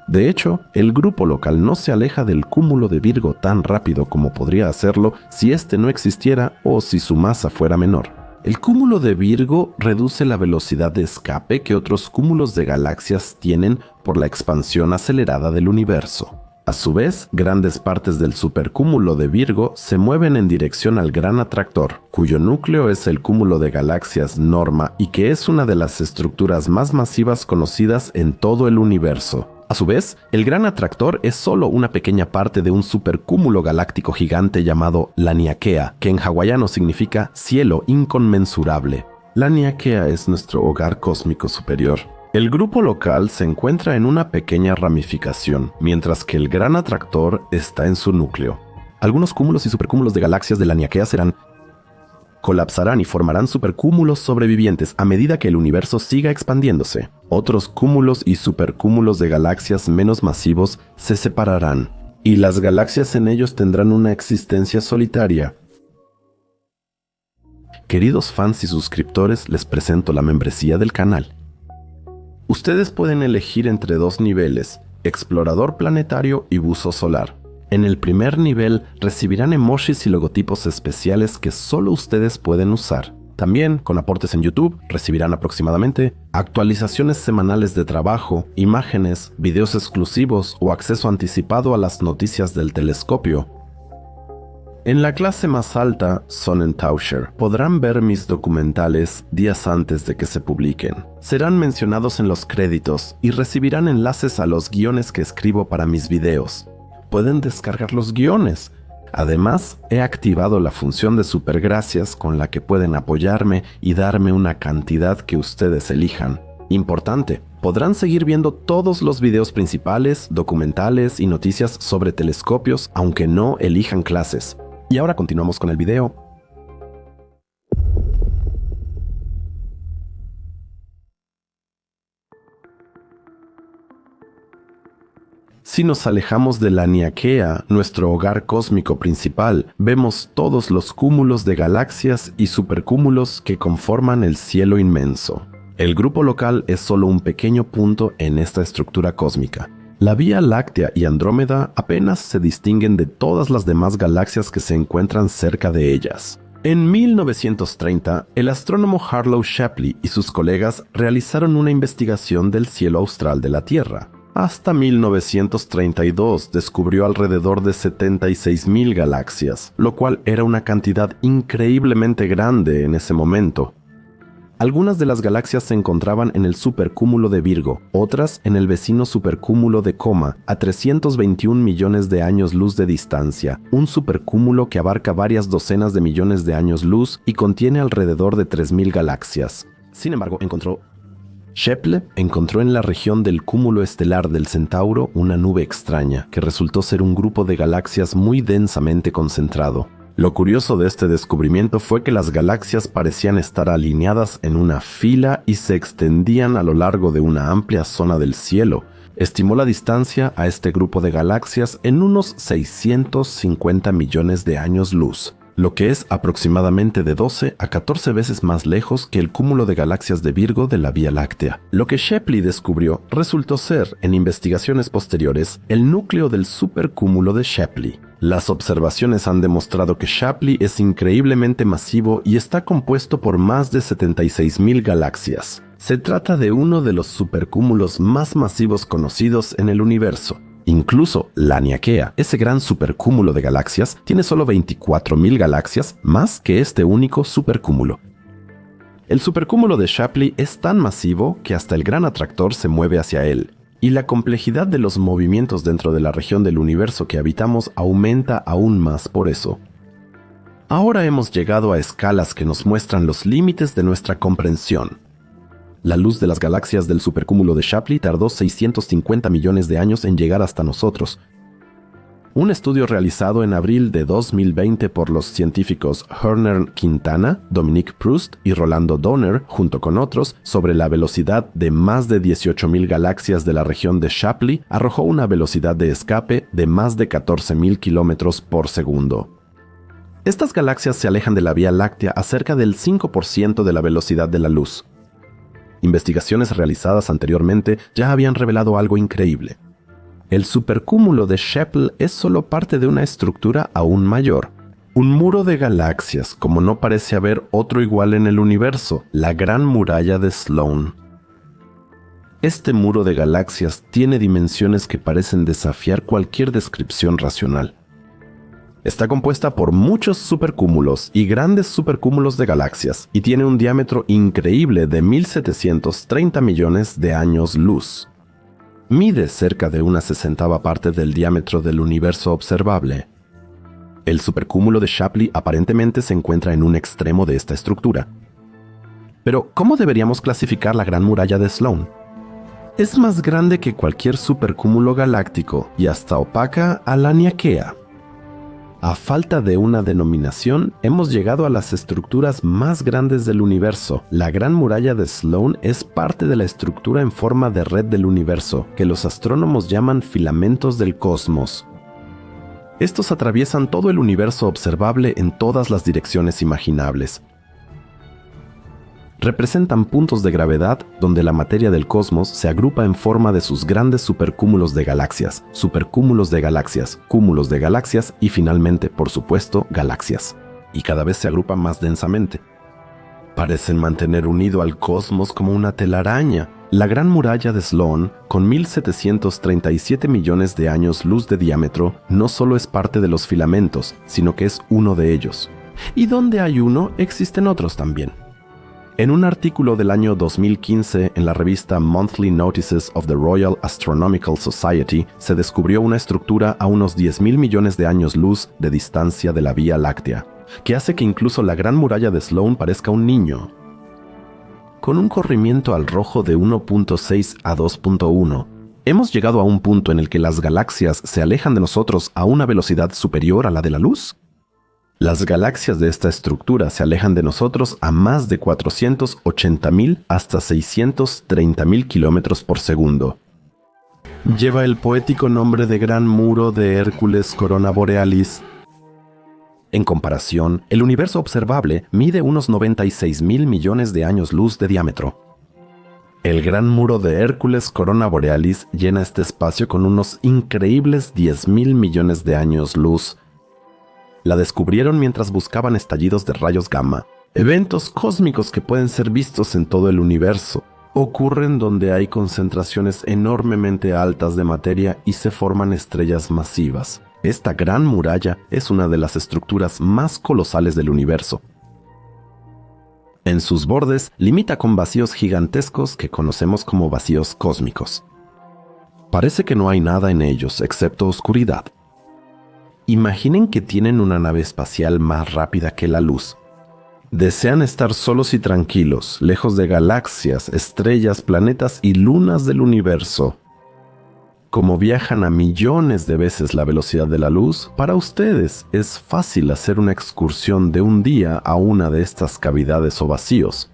De hecho, el grupo local no se aleja del cúmulo de Virgo tan rápido como podría hacerlo si este no existiera o si su masa fuera menor. El cúmulo de Virgo reduce la velocidad de escape que otros cúmulos de galaxias tienen por la expansión acelerada del universo. A su vez, grandes partes del supercúmulo de Virgo se mueven en dirección al Gran Atractor, cuyo núcleo es el cúmulo de galaxias Norma y que es una de las estructuras más masivas conocidas en todo el universo. A su vez, el Gran Atractor es solo una pequeña parte de un supercúmulo galáctico gigante llamado Laniakea, que en hawaiano significa cielo inconmensurable. Laniakea es nuestro hogar cósmico superior. El grupo local se encuentra en una pequeña ramificación, mientras que el Gran Atractor está en su núcleo. Algunos cúmulos y supercúmulos de galaxias de Laniakea colapsarán y formarán supercúmulos sobrevivientes a medida que el universo siga expandiéndose. Otros cúmulos y supercúmulos de galaxias menos masivos se separarán, y las galaxias en ellos tendrán una existencia solitaria. Queridos fans y suscriptores, les presento la membresía del canal. Ustedes pueden elegir entre dos niveles, explorador planetario y buzo solar. En el primer nivel recibirán emojis y logotipos especiales que solo ustedes pueden usar. También, con aportes en YouTube, recibirán aproximadamente actualizaciones semanales de trabajo, imágenes, videos exclusivos o acceso anticipado a las noticias del telescopio. En la clase más alta, Sonnentauscher, podrán ver mis documentales días antes de que se publiquen. Serán mencionados en los créditos y recibirán enlaces a los guiones que escribo para mis videos. Pueden descargar los guiones. Además, he activado la función de supergracias con la que pueden apoyarme y darme una cantidad que ustedes elijan. Importante, podrán seguir viendo todos los videos principales, documentales y noticias sobre telescopios, aunque no elijan clases. Y ahora continuamos con el video. Si nos alejamos de la Niaquea, nuestro hogar cósmico principal, vemos todos los cúmulos de galaxias y supercúmulos que conforman el cielo inmenso. El grupo local es solo un pequeño punto en esta estructura cósmica. La Vía Láctea y Andrómeda apenas se distinguen de todas las demás galaxias que se encuentran cerca de ellas. En 1930, el astrónomo Harlow Shapley y sus colegas realizaron una investigación del cielo austral de la Tierra. Hasta 1932 descubrió alrededor de 76.000 galaxias, lo cual era una cantidad increíblemente grande en ese momento. Algunas de las galaxias se encontraban en el supercúmulo de Virgo, otras en el vecino supercúmulo de Coma, a 321 millones de años luz de distancia, un supercúmulo que abarca varias docenas de millones de años luz y contiene alrededor de 3.000 galaxias. Sin embargo, Shapley encontró en la región del cúmulo estelar del Centauro una nube extraña, que resultó ser un grupo de galaxias muy densamente concentrado. Lo curioso de este descubrimiento fue que las galaxias parecían estar alineadas en una fila y se extendían a lo largo de una amplia zona del cielo. Estimó la distancia a este grupo de galaxias en unos 650 millones de años luz, lo que es aproximadamente de 12 a 14 veces más lejos que el cúmulo de galaxias de Virgo de la Vía Láctea. Lo que Shapley descubrió resultó ser, en investigaciones posteriores, el núcleo del supercúmulo de Shapley. Las observaciones han demostrado que Shapley es increíblemente masivo y está compuesto por más de 76.000 galaxias. Se trata de uno de los supercúmulos más masivos conocidos en el universo. Incluso la Niaquea, ese gran supercúmulo de galaxias, tiene solo 24.000 galaxias más que este único supercúmulo. El supercúmulo de Shapley es tan masivo que hasta el gran atractor se mueve hacia él. Y la complejidad de los movimientos dentro de la región del universo que habitamos aumenta aún más por eso. Ahora hemos llegado a escalas que nos muestran los límites de nuestra comprensión. La luz de las galaxias del supercúmulo de Shapley tardó 650 millones de años en llegar hasta nosotros. Un estudio realizado en abril de 2020 por los científicos Herner Quintana, Dominique Proust y Rolando Donner, junto con otros, sobre la velocidad de más de 18.000 galaxias de la región de Shapley, arrojó una velocidad de escape de más de 14.000 kilómetros por segundo. Estas galaxias se alejan de la Vía Láctea a cerca del 5% de la velocidad de la luz. Investigaciones realizadas anteriormente ya habían revelado algo increíble. El supercúmulo de Shapley es solo parte de una estructura aún mayor. Un muro de galaxias, como no parece haber otro igual en el universo, la Gran Muralla de Sloan. Este muro de galaxias tiene dimensiones que parecen desafiar cualquier descripción racional. Está compuesta por muchos supercúmulos y grandes supercúmulos de galaxias y tiene un diámetro increíble de 1.730 millones de años luz. Mide cerca de una 60ª parte del diámetro del universo observable. El supercúmulo de Shapley aparentemente se encuentra en un extremo de esta estructura. Pero, ¿cómo deberíamos clasificar la Gran Muralla de Sloan? Es más grande que cualquier supercúmulo galáctico y hasta opaca a la Niaquea. A falta de una denominación, hemos llegado a las estructuras más grandes del universo. La Gran Muralla de Sloan es parte de la estructura en forma de red del universo, que los astrónomos llaman filamentos del cosmos. Estos atraviesan todo el universo observable en todas las direcciones imaginables. Representan puntos de gravedad donde la materia del cosmos se agrupa en forma de sus grandes supercúmulos de galaxias, supercúmulos de galaxias, cúmulos de galaxias y finalmente, por supuesto, galaxias. Y cada vez se agrupan más densamente. Parecen mantener unido al cosmos como una telaraña. La Gran Muralla de Sloan, con 1.737 millones de años luz de diámetro, no solo es parte de los filamentos, sino que es uno de ellos. Y donde hay uno, existen otros también. En un artículo del año 2015 en la revista Monthly Notices of the Royal Astronomical Society, se descubrió una estructura a unos 10.000 millones de años luz de distancia de la Vía Láctea, que hace que incluso la Gran Muralla de Sloan parezca un niño. Con un corrimiento al rojo de 1.6 a 2.1, ¿hemos llegado a un punto en el que las galaxias se alejan de nosotros a una velocidad superior a la de la luz? Las galaxias de esta estructura se alejan de nosotros a más de 480.000 hasta 630.000 kilómetros por segundo. Lleva el poético nombre de Gran Muro de Hércules Corona Borealis. En comparación, el universo observable mide unos 96.000 millones de años luz de diámetro. El Gran Muro de Hércules Corona Borealis llena este espacio con unos increíbles 10.000 millones de años luz. La descubrieron mientras buscaban estallidos de rayos gamma, eventos cósmicos que pueden ser vistos en todo el universo. Ocurren donde hay concentraciones enormemente altas de materia y se forman estrellas masivas. Esta gran muralla es una de las estructuras más colosales del universo. En sus bordes limita con vacíos gigantescos que conocemos como vacíos cósmicos. Parece que no hay nada en ellos excepto oscuridad. Imaginen que tienen una nave espacial más rápida que la luz. Desean estar solos y tranquilos, lejos de galaxias, estrellas, planetas y lunas del universo. Como viajan a millones de veces la velocidad de la luz, para ustedes es fácil hacer una excursión de un día a una de estas cavidades o vacíos.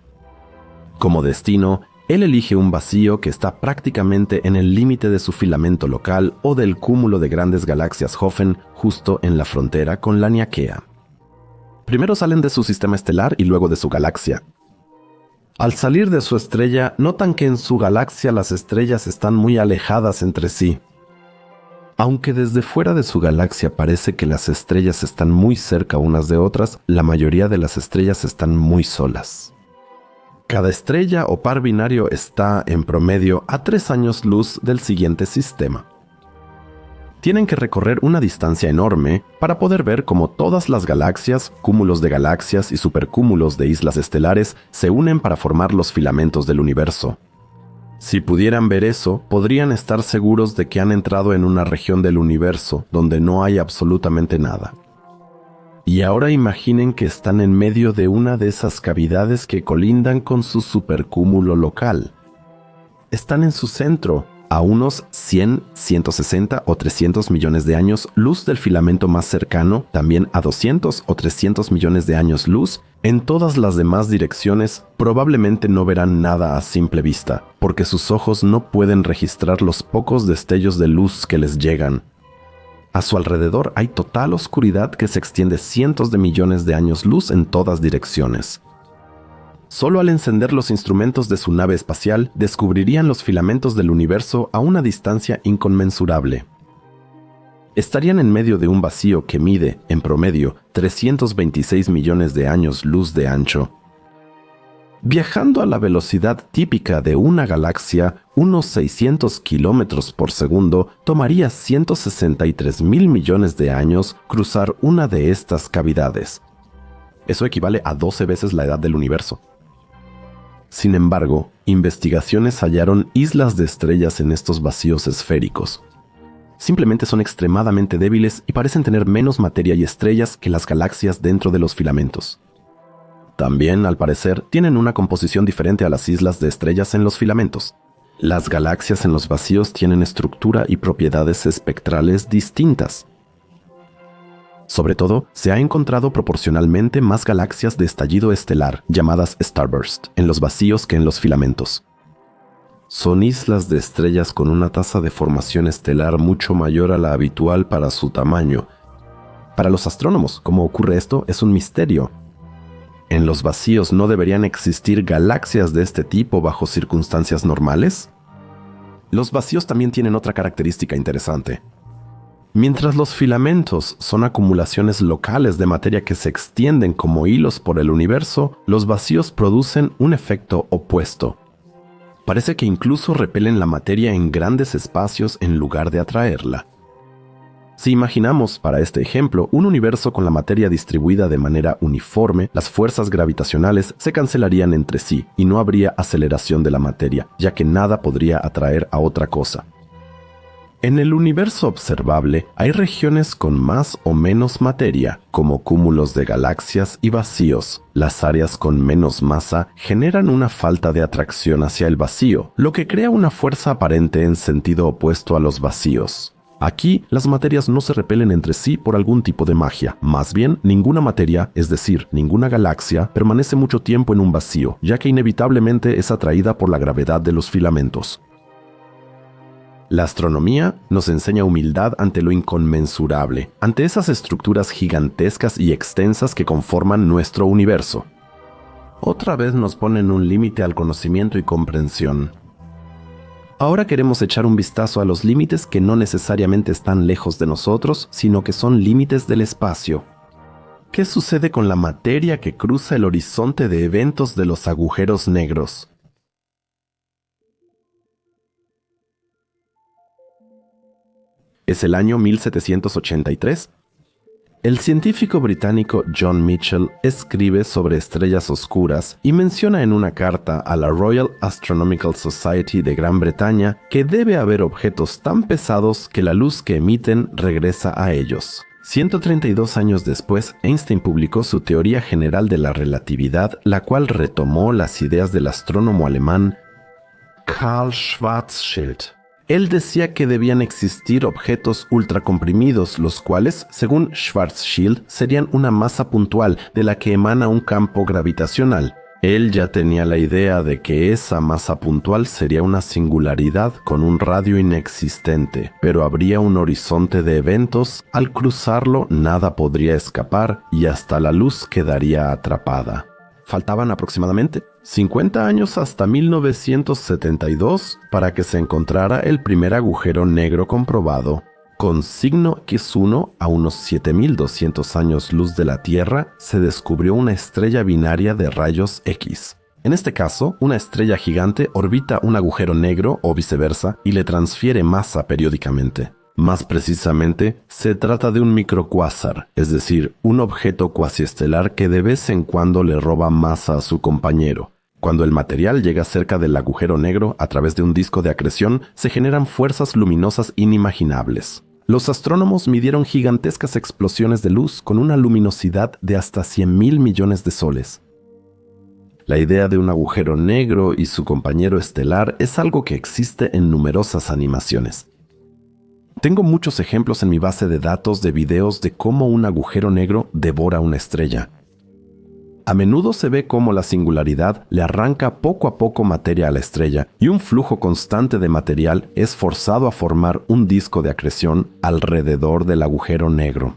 Como destino, él elige un vacío que está prácticamente en el límite de su filamento local o del cúmulo de grandes galaxias Hoffen, justo en la frontera con la Niaquea. Primero salen de su sistema estelar y luego de su galaxia. Al salir de su estrella, notan que en su galaxia las estrellas están muy alejadas entre sí. Aunque desde fuera de su galaxia parece que las estrellas están muy cerca unas de otras, la mayoría de las estrellas están muy solas. Cada estrella o par binario está, en promedio, a 3 años luz del siguiente sistema. Tienen que recorrer una distancia enorme para poder ver cómo todas las galaxias, cúmulos de galaxias y supercúmulos de islas estelares se unen para formar los filamentos del universo. Si pudieran ver eso, podrían estar seguros de que han entrado en una región del universo donde no hay absolutamente nada. Y ahora imaginen que están en medio de una de esas cavidades que colindan con su supercúmulo local. Están en su centro, a unos 100, 160 o 300 millones de años luz del filamento más cercano, también a 200 o 300 millones de años luz. En todas las demás direcciones probablemente no verán nada a simple vista, porque sus ojos no pueden registrar los pocos destellos de luz que les llegan. A su alrededor hay total oscuridad que se extiende cientos de millones de años luz en todas direcciones. Solo al encender los instrumentos de su nave espacial, descubrirían los filamentos del universo a una distancia inconmensurable. Estarían en medio de un vacío que mide, en promedio, 326 millones de años luz de ancho. Viajando a la velocidad típica de una galaxia, unos 600 kilómetros por segundo, tomaría 163.000 millones de años cruzar una de estas cavidades. Eso equivale a 12 veces la edad del universo. Sin embargo, investigaciones hallaron islas de estrellas en estos vacíos esféricos. Simplemente son extremadamente débiles y parecen tener menos materia y estrellas que las galaxias dentro de los filamentos. También, al parecer, tienen una composición diferente a las islas de estrellas en los filamentos. Las galaxias en los vacíos tienen estructura y propiedades espectrales distintas. Sobre todo, se ha encontrado proporcionalmente más galaxias de estallido estelar, llamadas starburst, en los vacíos que en los filamentos. Son islas de estrellas con una tasa de formación estelar mucho mayor a la habitual para su tamaño. Para los astrónomos, ¿cómo ocurre esto? Es un misterio. ¿En los vacíos no deberían existir galaxias de este tipo bajo circunstancias normales? Los vacíos también tienen otra característica interesante. Mientras los filamentos son acumulaciones locales de materia que se extienden como hilos por el universo, los vacíos producen un efecto opuesto. Parece que incluso repelen la materia en grandes espacios en lugar de atraerla. Si imaginamos, para este ejemplo, un universo con la materia distribuida de manera uniforme, las fuerzas gravitacionales se cancelarían entre sí y no habría aceleración de la materia, ya que nada podría atraer a otra cosa. En el universo observable hay regiones con más o menos materia, como cúmulos de galaxias y vacíos. Las áreas con menos masa generan una falta de atracción hacia el vacío, lo que crea una fuerza aparente en sentido opuesto a los vacíos. Aquí, las materias no se repelen entre sí por algún tipo de magia. Más bien, ninguna materia, es decir, ninguna galaxia, permanece mucho tiempo en un vacío, ya que inevitablemente es atraída por la gravedad de los filamentos. La astronomía nos enseña humildad ante lo inconmensurable, ante esas estructuras gigantescas y extensas que conforman nuestro universo. Otra vez nos ponen un límite al conocimiento y comprensión. Ahora queremos echar un vistazo a los límites que no necesariamente están lejos de nosotros, sino que son límites del espacio. ¿Qué sucede con la materia que cruza el horizonte de eventos de los agujeros negros? Es el año 1783. El científico británico John Michell escribe sobre estrellas oscuras y menciona en una carta a la Royal Astronomical Society de Gran Bretaña que debe haber objetos tan pesados que la luz que emiten regresa a ellos. 132 años después, Einstein publicó su teoría general de la relatividad, la cual retomó las ideas del astrónomo alemán Karl Schwarzschild. Él decía que debían existir objetos ultracomprimidos, los cuales, según Schwarzschild, serían una masa puntual de la que emana un campo gravitacional. Él ya tenía la idea de que esa masa puntual sería una singularidad con un radio inexistente, pero habría un horizonte de eventos, al cruzarlo nada podría escapar y hasta la luz quedaría atrapada. Faltaban aproximadamente 50 años hasta 1972 para que se encontrara el primer agujero negro comprobado. Con signo X1 a unos 7200 años luz de la Tierra, se descubrió una estrella binaria de rayos X. En este caso, una estrella gigante orbita un agujero negro o viceversa y le transfiere masa periódicamente. Más precisamente, se trata de un microcuásar, es decir, un objeto cuasiestelar que de vez en cuando le roba masa a su compañero. Cuando el material llega cerca del agujero negro a través de un disco de acreción, se generan fuerzas luminosas inimaginables. Los astrónomos midieron gigantescas explosiones de luz con una luminosidad de hasta 100.000 millones de soles. La idea de un agujero negro y su compañero estelar es algo que existe en numerosas animaciones. Tengo muchos ejemplos en mi base de datos de videos de cómo un agujero negro devora una estrella. A menudo se ve cómo la singularidad le arranca poco a poco materia a la estrella y un flujo constante de material es forzado a formar un disco de acreción alrededor del agujero negro.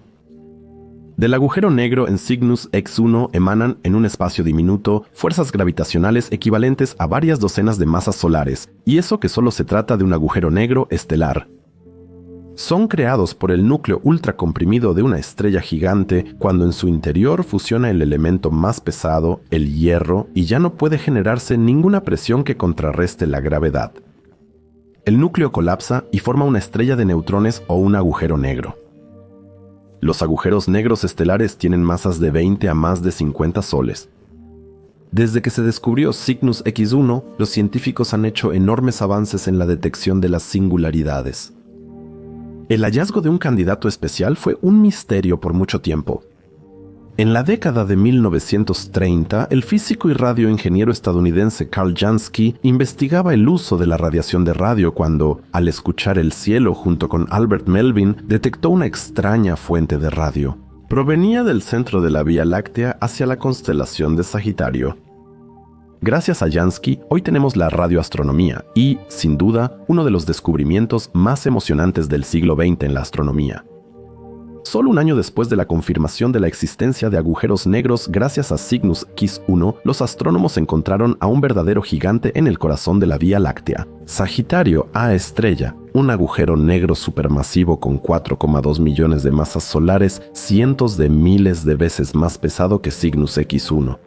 Del agujero negro en Cygnus X1 emanan en un espacio diminuto fuerzas gravitacionales equivalentes a varias docenas de masas solares, y eso que solo se trata de un agujero negro estelar. Son creados por el núcleo ultracomprimido de una estrella gigante cuando en su interior fusiona el elemento más pesado, el hierro, y ya no puede generarse ninguna presión que contrarreste la gravedad. El núcleo colapsa y forma una estrella de neutrones o un agujero negro. Los agujeros negros estelares tienen masas de 20 a más de 50 soles. Desde que se descubrió Cygnus X1, los científicos han hecho enormes avances en la detección de las singularidades. El hallazgo de un candidato especial fue un misterio por mucho tiempo. En la década de 1930, el físico y radioingeniero estadounidense Carl Jansky investigaba el uso de la radiación de radio cuando, al escuchar el cielo junto con Albert Melvin, detectó una extraña fuente de radio. Provenía del centro de la Vía Láctea hacia la constelación de Sagitario. Gracias a Jansky, hoy tenemos la radioastronomía y, sin duda, uno de los descubrimientos más emocionantes del siglo XX en la astronomía. Solo un año después de la confirmación de la existencia de agujeros negros gracias a Cygnus X1, los astrónomos encontraron a un verdadero gigante en el corazón de la Vía Láctea, Sagitario A estrella, un agujero negro supermasivo con 4,2 millones de masas solares, cientos de miles de veces más pesado que Cygnus X1.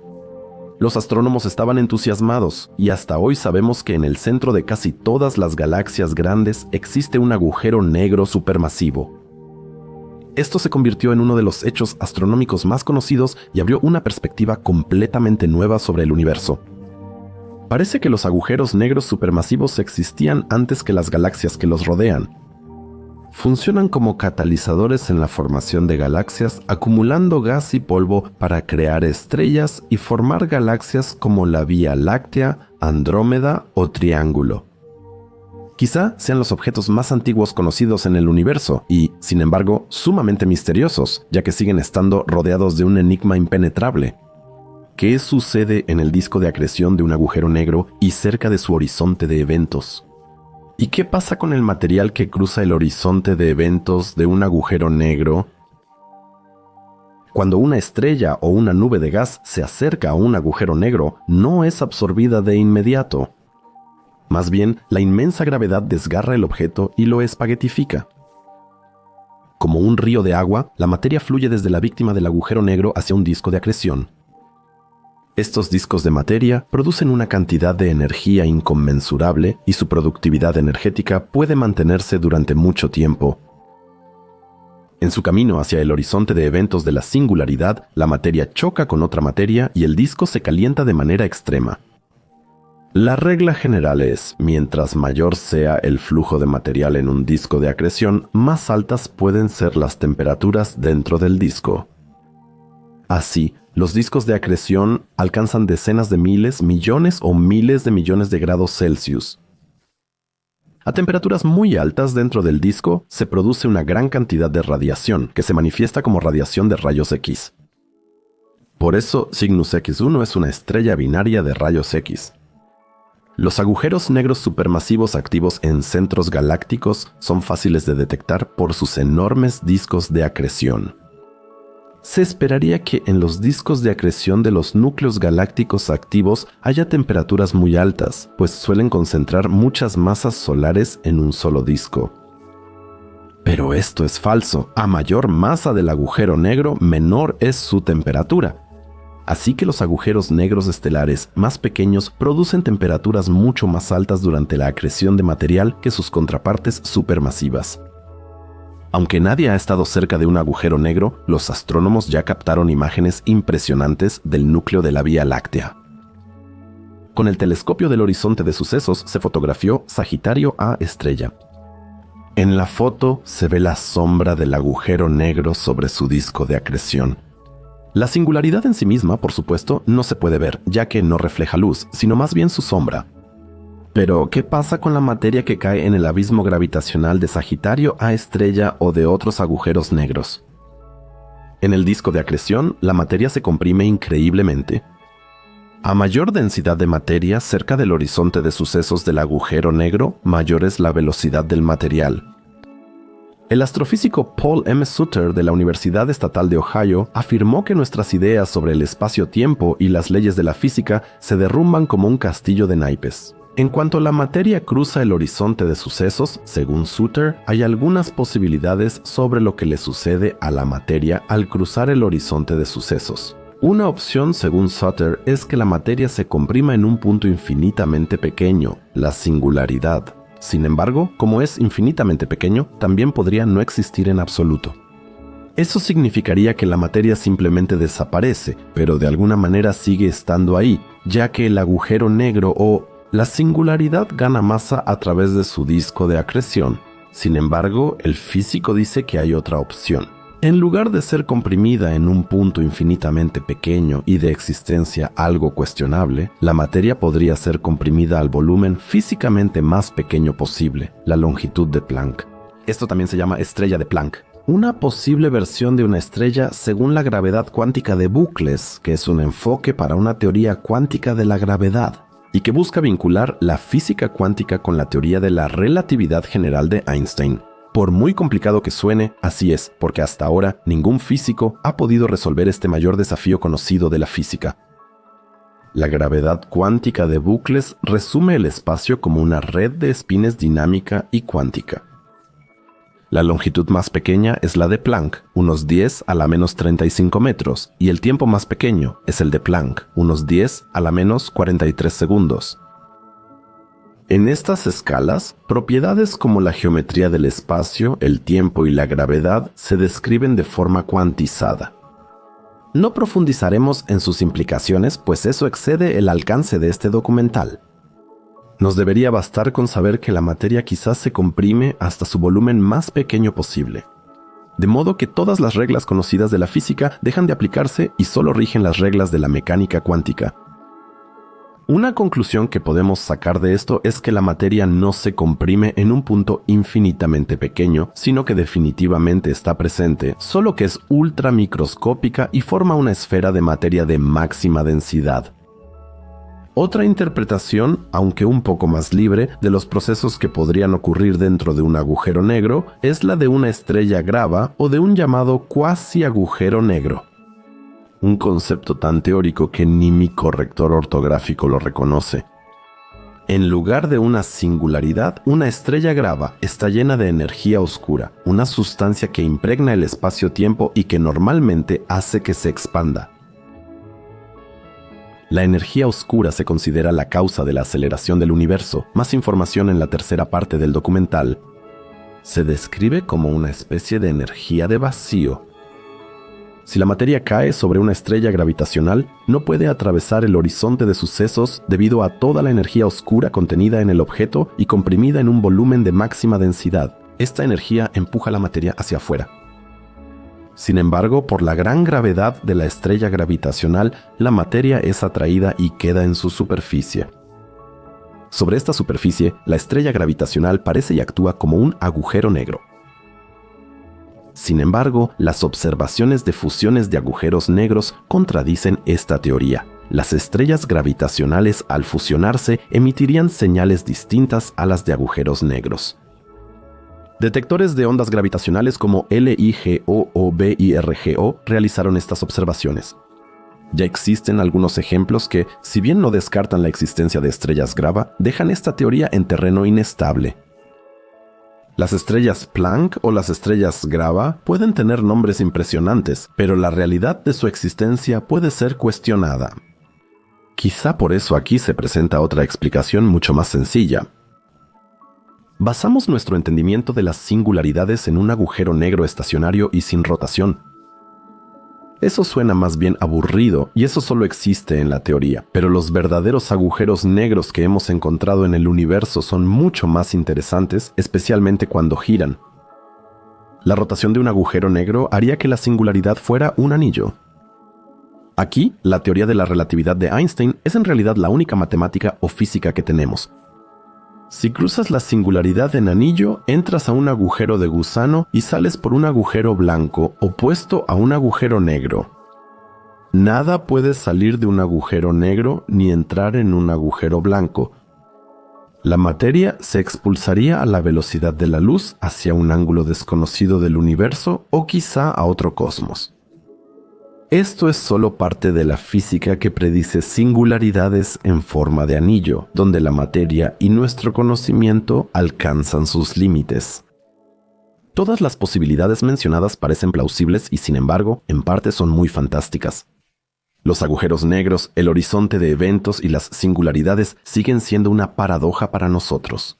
Los astrónomos estaban entusiasmados y hasta hoy sabemos que en el centro de casi todas las galaxias grandes existe un agujero negro supermasivo. Esto se convirtió en uno de los hechos astronómicos más conocidos y abrió una perspectiva completamente nueva sobre el universo. Parece que los agujeros negros supermasivos existían antes que las galaxias que los rodean. Funcionan como catalizadores en la formación de galaxias, acumulando gas y polvo para crear estrellas y formar galaxias como la Vía Láctea, Andrómeda o Triángulo. Quizá sean los objetos más antiguos conocidos en el universo y, sin embargo, sumamente misteriosos, ya que siguen estando rodeados de un enigma impenetrable. ¿Qué sucede en el disco de acreción de un agujero negro y cerca de su horizonte de eventos? ¿Y qué pasa con el material que cruza el horizonte de eventos de un agujero negro? Cuando una estrella o una nube de gas se acerca a un agujero negro, no es absorbida de inmediato. Más bien, la inmensa gravedad desgarra el objeto y lo espaguetifica. Como un río de agua, la materia fluye desde la víctima del agujero negro hacia un disco de acreción. Estos discos de materia producen una cantidad de energía inconmensurable y su productividad energética puede mantenerse durante mucho tiempo. En su camino hacia el horizonte de eventos de la singularidad, la materia choca con otra materia y el disco se calienta de manera extrema. La regla general es, mientras mayor sea el flujo de material en un disco de acreción, más altas pueden ser las temperaturas dentro del disco. Así, los discos de acreción alcanzan decenas de miles, millones o miles de millones de grados Celsius. A temperaturas muy altas dentro del disco se produce una gran cantidad de radiación, que se manifiesta como radiación de rayos X. Por eso, Cygnus X1 es una estrella binaria de rayos X. Los agujeros negros supermasivos activos en centros galácticos son fáciles de detectar por sus enormes discos de acreción. Se esperaría que en los discos de acreción de los núcleos galácticos activos haya temperaturas muy altas, pues suelen concentrar muchas masas solares en un solo disco. Pero esto es falso. A mayor masa del agujero negro, menor es su temperatura. Así que los agujeros negros estelares más pequeños producen temperaturas mucho más altas durante la acreción de material que sus contrapartes supermasivas. Aunque nadie ha estado cerca de un agujero negro, los astrónomos ya captaron imágenes impresionantes del núcleo de la Vía Láctea. Con el telescopio del horizonte de sucesos se fotografió Sagitario A estrella. En la foto se ve la sombra del agujero negro sobre su disco de acreción. La singularidad en sí misma, por supuesto, no se puede ver, ya que no refleja luz, sino más bien su sombra. Pero, ¿qué pasa con la materia que cae en el abismo gravitacional de Sagitario A estrella o de otros agujeros negros? En el disco de acreción, la materia se comprime increíblemente. A mayor densidad de materia cerca del horizonte de sucesos del agujero negro, mayor es la velocidad del material. El astrofísico Paul M. Sutter de la Universidad Estatal de Ohio afirmó que nuestras ideas sobre el espacio-tiempo y las leyes de la física se derrumban como un castillo de naipes. En cuanto la materia cruza el horizonte de sucesos, según Sutter, hay algunas posibilidades sobre lo que le sucede a la materia al cruzar el horizonte de sucesos. Una opción, según Sutter, es que la materia se comprima en un punto infinitamente pequeño, la singularidad. Sin embargo, como es infinitamente pequeño, también podría no existir en absoluto. Eso significaría que la materia simplemente desaparece, pero de alguna manera sigue estando ahí, ya que el agujero negro o la singularidad gana masa a través de su disco de acreción. Sin embargo, el físico dice que hay otra opción. En lugar de ser comprimida en un punto infinitamente pequeño y de existencia algo cuestionable, la materia podría ser comprimida al volumen físicamente más pequeño posible, la longitud de Planck. Esto también se llama estrella de Planck. Una posible versión de una estrella según la gravedad cuántica de bucles, que es un enfoque para una teoría cuántica de la gravedad, y que busca vincular la física cuántica con la teoría de la relatividad general de Einstein. Por muy complicado que suene, así es, porque hasta ahora ningún físico ha podido resolver este mayor desafío conocido de la física. La gravedad cuántica de bucles resume el espacio como una red de espines dinámica y cuántica. La longitud más pequeña es la de Planck, unos 10 a la menos 35 metros, y el tiempo más pequeño es el de Planck, unos 10 a la menos 43 segundos. En estas escalas, propiedades como la geometría del espacio, el tiempo y la gravedad se describen de forma cuantizada. No profundizaremos en sus implicaciones, pues eso excede el alcance de este documental. Nos debería bastar con saber que la materia quizás se comprime hasta su volumen más pequeño posible. De modo que todas las reglas conocidas de la física dejan de aplicarse y solo rigen las reglas de la mecánica cuántica. Una conclusión que podemos sacar de esto es que la materia no se comprime en un punto infinitamente pequeño, sino que definitivamente está presente, solo que es ultramicroscópica y forma una esfera de materia de máxima densidad. Otra interpretación, aunque un poco más libre, de los procesos que podrían ocurrir dentro de un agujero negro es la de una estrella grava o de un llamado cuasi agujero negro. Un concepto tan teórico que ni mi corrector ortográfico lo reconoce. En lugar de una singularidad, una estrella grava está llena de energía oscura, una sustancia que impregna el espacio-tiempo y que normalmente hace que se expanda. La energía oscura se considera la causa de la aceleración del universo. Más información en la tercera parte del documental. Se describe como una especie de energía de vacío. Si la materia cae sobre una estrella gravitacional, no puede atravesar el horizonte de sucesos debido a toda la energía oscura contenida en el objeto y comprimida en un volumen de máxima densidad. Esta energía empuja la materia hacia afuera. Sin embargo, por la gran gravedad de la estrella gravitacional, la materia es atraída y queda en su superficie. Sobre esta superficie, la estrella gravitacional parece y actúa como un agujero negro. Sin embargo, las observaciones de fusiones de agujeros negros contradicen esta teoría. Las estrellas gravitacionales, al fusionarse, emitirían señales distintas a las de agujeros negros. Detectores de ondas gravitacionales como LIGO o BIRGO realizaron estas observaciones. Ya existen algunos ejemplos que, si bien no descartan la existencia de estrellas grava, dejan esta teoría en terreno inestable. Las estrellas Planck o las estrellas grava pueden tener nombres impresionantes, pero la realidad de su existencia puede ser cuestionada. Quizá por eso aquí se presenta otra explicación mucho más sencilla. Basamos nuestro entendimiento de las singularidades en un agujero negro estacionario y sin rotación. Eso suena más bien aburrido y eso solo existe en la teoría, pero los verdaderos agujeros negros que hemos encontrado en el universo son mucho más interesantes, especialmente cuando giran. La rotación de un agujero negro haría que la singularidad fuera un anillo. Aquí, la teoría de la relatividad de Einstein es en realidad la única matemática o física que tenemos. Si cruzas la singularidad en anillo, entras a un agujero de gusano y sales por un agujero blanco opuesto a un agujero negro. Nada puede salir de un agujero negro ni entrar en un agujero blanco. La materia se expulsaría a la velocidad de la luz hacia un ángulo desconocido del universo o quizá a otro cosmos. Esto es solo parte de la física que predice singularidades en forma de anillo, donde la materia y nuestro conocimiento alcanzan sus límites. Todas las posibilidades mencionadas parecen plausibles y, sin embargo, en parte son muy fantásticas. Los agujeros negros, el horizonte de eventos y las singularidades siguen siendo una paradoja para nosotros.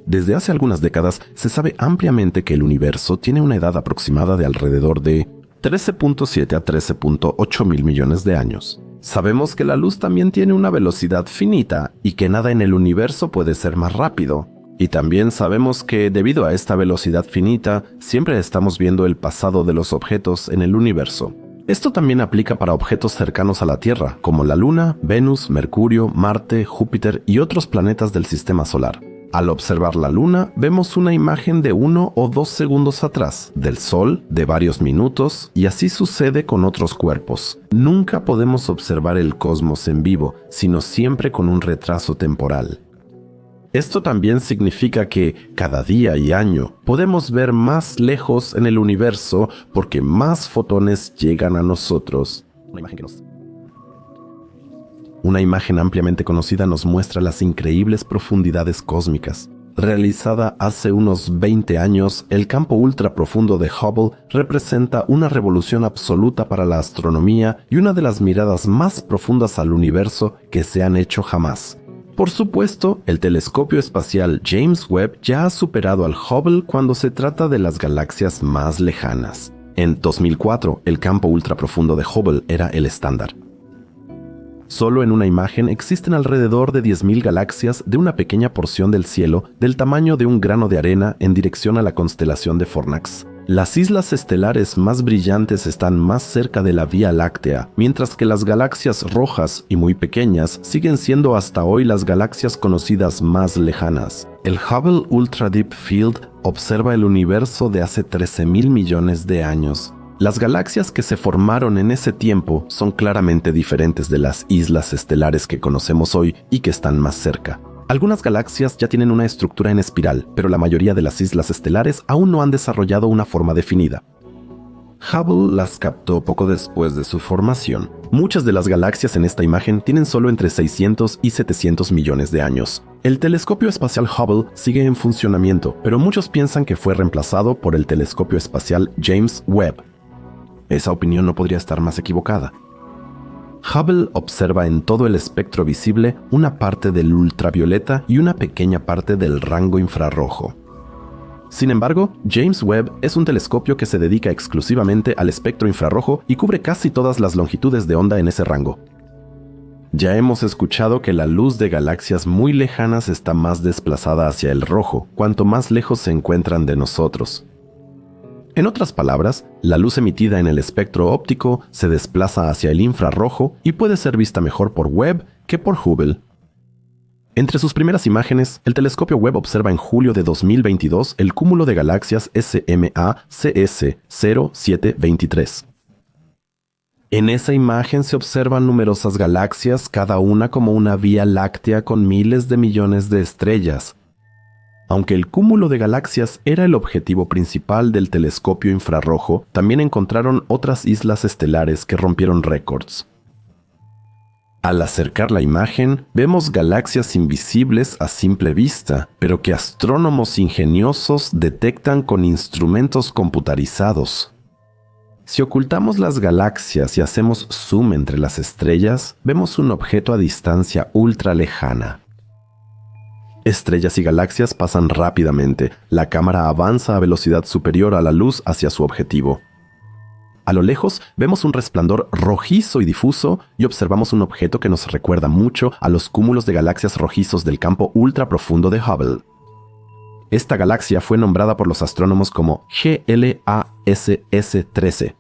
Desde hace algunas décadas se sabe ampliamente que el universo tiene una edad aproximada de alrededor de 13.7 a 13.8 mil millones de años. Sabemos que la luz también tiene una velocidad finita y que nada en el universo puede ser más rápido. Y también sabemos que debido a esta velocidad finita, siempre estamos viendo el pasado de los objetos en el universo. Esto también aplica para objetos cercanos a la Tierra, como la Luna, Venus, Mercurio, Marte, Júpiter y otros planetas del Sistema Solar. Al observar la Luna, vemos una imagen de 1 o 2 segundos atrás, del Sol, de varios minutos, y así sucede con otros cuerpos. Nunca podemos observar el cosmos en vivo, sino siempre con un retraso temporal. Esto también significa que, cada día y año, podemos ver más lejos en el universo porque más fotones llegan a nosotros. Una imagen que nos... Una imagen ampliamente conocida nos muestra las increíbles profundidades cósmicas. Realizada hace unos 20 años, el campo ultraprofundo de Hubble representa una revolución absoluta para la astronomía y una de las miradas más profundas al universo que se han hecho jamás. Por supuesto, el telescopio espacial James Webb ya ha superado al Hubble cuando se trata de las galaxias más lejanas. En 2004, el campo ultraprofundo de Hubble era el estándar. Solo en una imagen existen alrededor de 10.000 galaxias de una pequeña porción del cielo del tamaño de un grano de arena en dirección a la constelación de Fornax. Las islas estelares más brillantes están más cerca de la Vía Láctea, mientras que las galaxias rojas y muy pequeñas siguen siendo hasta hoy las galaxias conocidas más lejanas. El Hubble Ultra Deep Field observa el universo de hace 13.000 millones de años. Las galaxias que se formaron en ese tiempo son claramente diferentes de las islas estelares que conocemos hoy y que están más cerca. Algunas galaxias ya tienen una estructura en espiral, pero la mayoría de las islas estelares aún no han desarrollado una forma definida. Hubble las captó poco después de su formación. Muchas de las galaxias en esta imagen tienen solo entre 600 y 700 millones de años. El telescopio espacial Hubble sigue en funcionamiento, pero muchos piensan que fue reemplazado por el telescopio espacial James Webb. Esa opinión no podría estar más equivocada. Hubble observa en todo el espectro visible una parte del ultravioleta y una pequeña parte del rango infrarrojo. Sin embargo, James Webb es un telescopio que se dedica exclusivamente al espectro infrarrojo y cubre casi todas las longitudes de onda en ese rango. Ya hemos escuchado que la luz de galaxias muy lejanas está más desplazada hacia el rojo, cuanto más lejos se encuentran de nosotros. En otras palabras, la luz emitida en el espectro óptico se desplaza hacia el infrarrojo y puede ser vista mejor por Webb que por Hubble. Entre sus primeras imágenes, el telescopio Webb observa en julio de 2022 el cúmulo de galaxias SMA-CS 0723. En esa imagen se observan numerosas galaxias, cada una como una vía láctea con miles de millones de estrellas. Aunque el cúmulo de galaxias era el objetivo principal del telescopio infrarrojo, también encontraron otras islas estelares que rompieron récords. Al acercar la imagen, vemos galaxias invisibles a simple vista, pero que astrónomos ingeniosos detectan con instrumentos computarizados. Si ocultamos las galaxias y hacemos zoom entre las estrellas, vemos un objeto a distancia ultra lejana. Estrellas y galaxias pasan rápidamente. La cámara avanza a velocidad superior a la luz hacia su objetivo. A lo lejos vemos un resplandor rojizo y difuso y observamos un objeto que nos recuerda mucho a los cúmulos de galaxias rojizos del campo ultraprofundo de Hubble. Esta galaxia fue nombrada por los astrónomos como GLASS-13.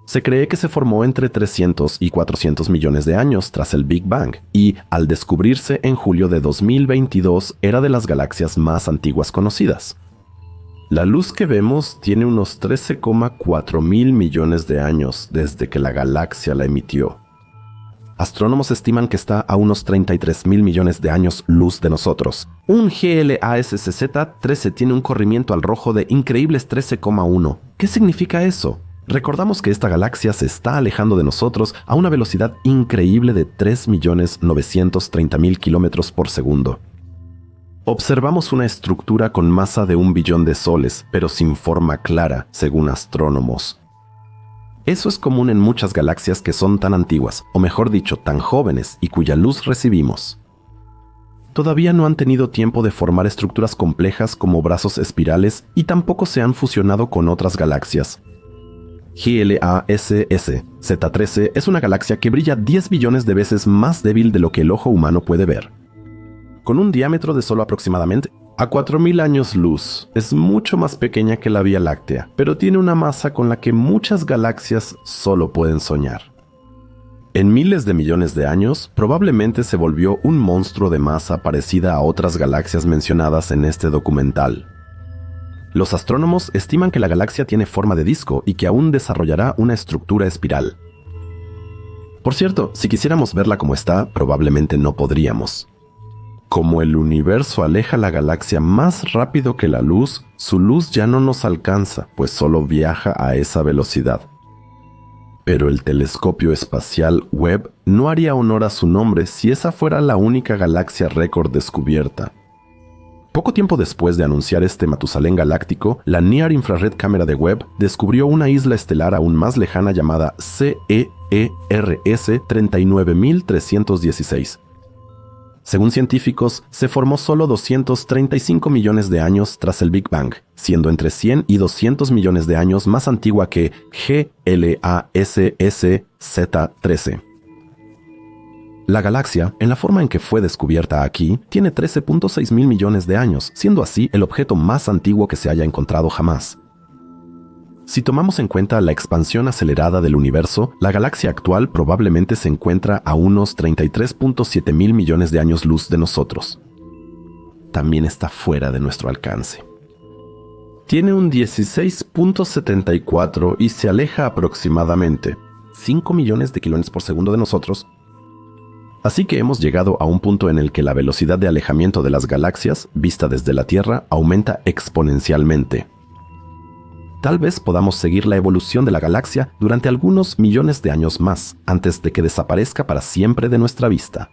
Se cree que se formó entre 300 y 400 millones de años tras el Big Bang y, al descubrirse en julio de 2022, era de las galaxias más antiguas conocidas. La luz que vemos tiene unos 13,4 mil millones de años desde que la galaxia la emitió. Astrónomos estiman que está a unos 33 mil millones de años luz de nosotros. Un GLASS-13 tiene un corrimiento al rojo de increíbles 13,1. ¿Qué significa eso? Recordamos que esta galaxia se está alejando de nosotros a una velocidad increíble de 3.930.000 kilómetros por segundo. Observamos una estructura con masa de 1 billón de soles, pero sin forma clara, según astrónomos. Eso es común en muchas galaxias que son tan antiguas, o mejor dicho, tan jóvenes, y cuya luz recibimos. Todavía no han tenido tiempo de formar estructuras complejas como brazos espirales y tampoco se han fusionado con otras galaxias. GLASS Z13 es una galaxia que brilla 10 billones de veces más débil de lo que el ojo humano puede ver. Con un diámetro de solo aproximadamente a 4.000 años luz, es mucho más pequeña que la Vía Láctea, pero tiene una masa con la que muchas galaxias solo pueden soñar. En miles de millones de años, probablemente se volvió un monstruo de masa parecida a otras galaxias mencionadas en este documental. Los astrónomos estiman que la galaxia tiene forma de disco y que aún desarrollará una estructura espiral. Por cierto, si quisiéramos verla como está, probablemente no podríamos. Como el universo aleja la galaxia más rápido que la luz, su luz ya no nos alcanza, pues solo viaja a esa velocidad. Pero el telescopio espacial Webb no haría honor a su nombre si esa fuera la única galaxia récord descubierta. Poco tiempo después de anunciar este Matusalén galáctico, la Near Infrared Camera de Webb descubrió una isla estelar aún más lejana llamada CEERS 39316. Según científicos, se formó solo 235 millones de años tras el Big Bang, siendo entre 100 y 200 millones de años más antigua que GLASSZ13. La galaxia, en la forma en que fue descubierta aquí, tiene 13.6 mil millones de años, siendo así el objeto más antiguo que se haya encontrado jamás. Si tomamos en cuenta la expansión acelerada del universo, la galaxia actual probablemente se encuentra a unos 33.7 mil millones de años luz de nosotros. También está fuera de nuestro alcance. Tiene un 16.74 y se aleja aproximadamente 5 millones de kilómetros por segundo de nosotros. Así que hemos llegado a un punto en el que la velocidad de alejamiento de las galaxias, vista desde la Tierra, aumenta exponencialmente. Tal vez podamos seguir la evolución de la galaxia durante algunos millones de años más, antes de que desaparezca para siempre de nuestra vista.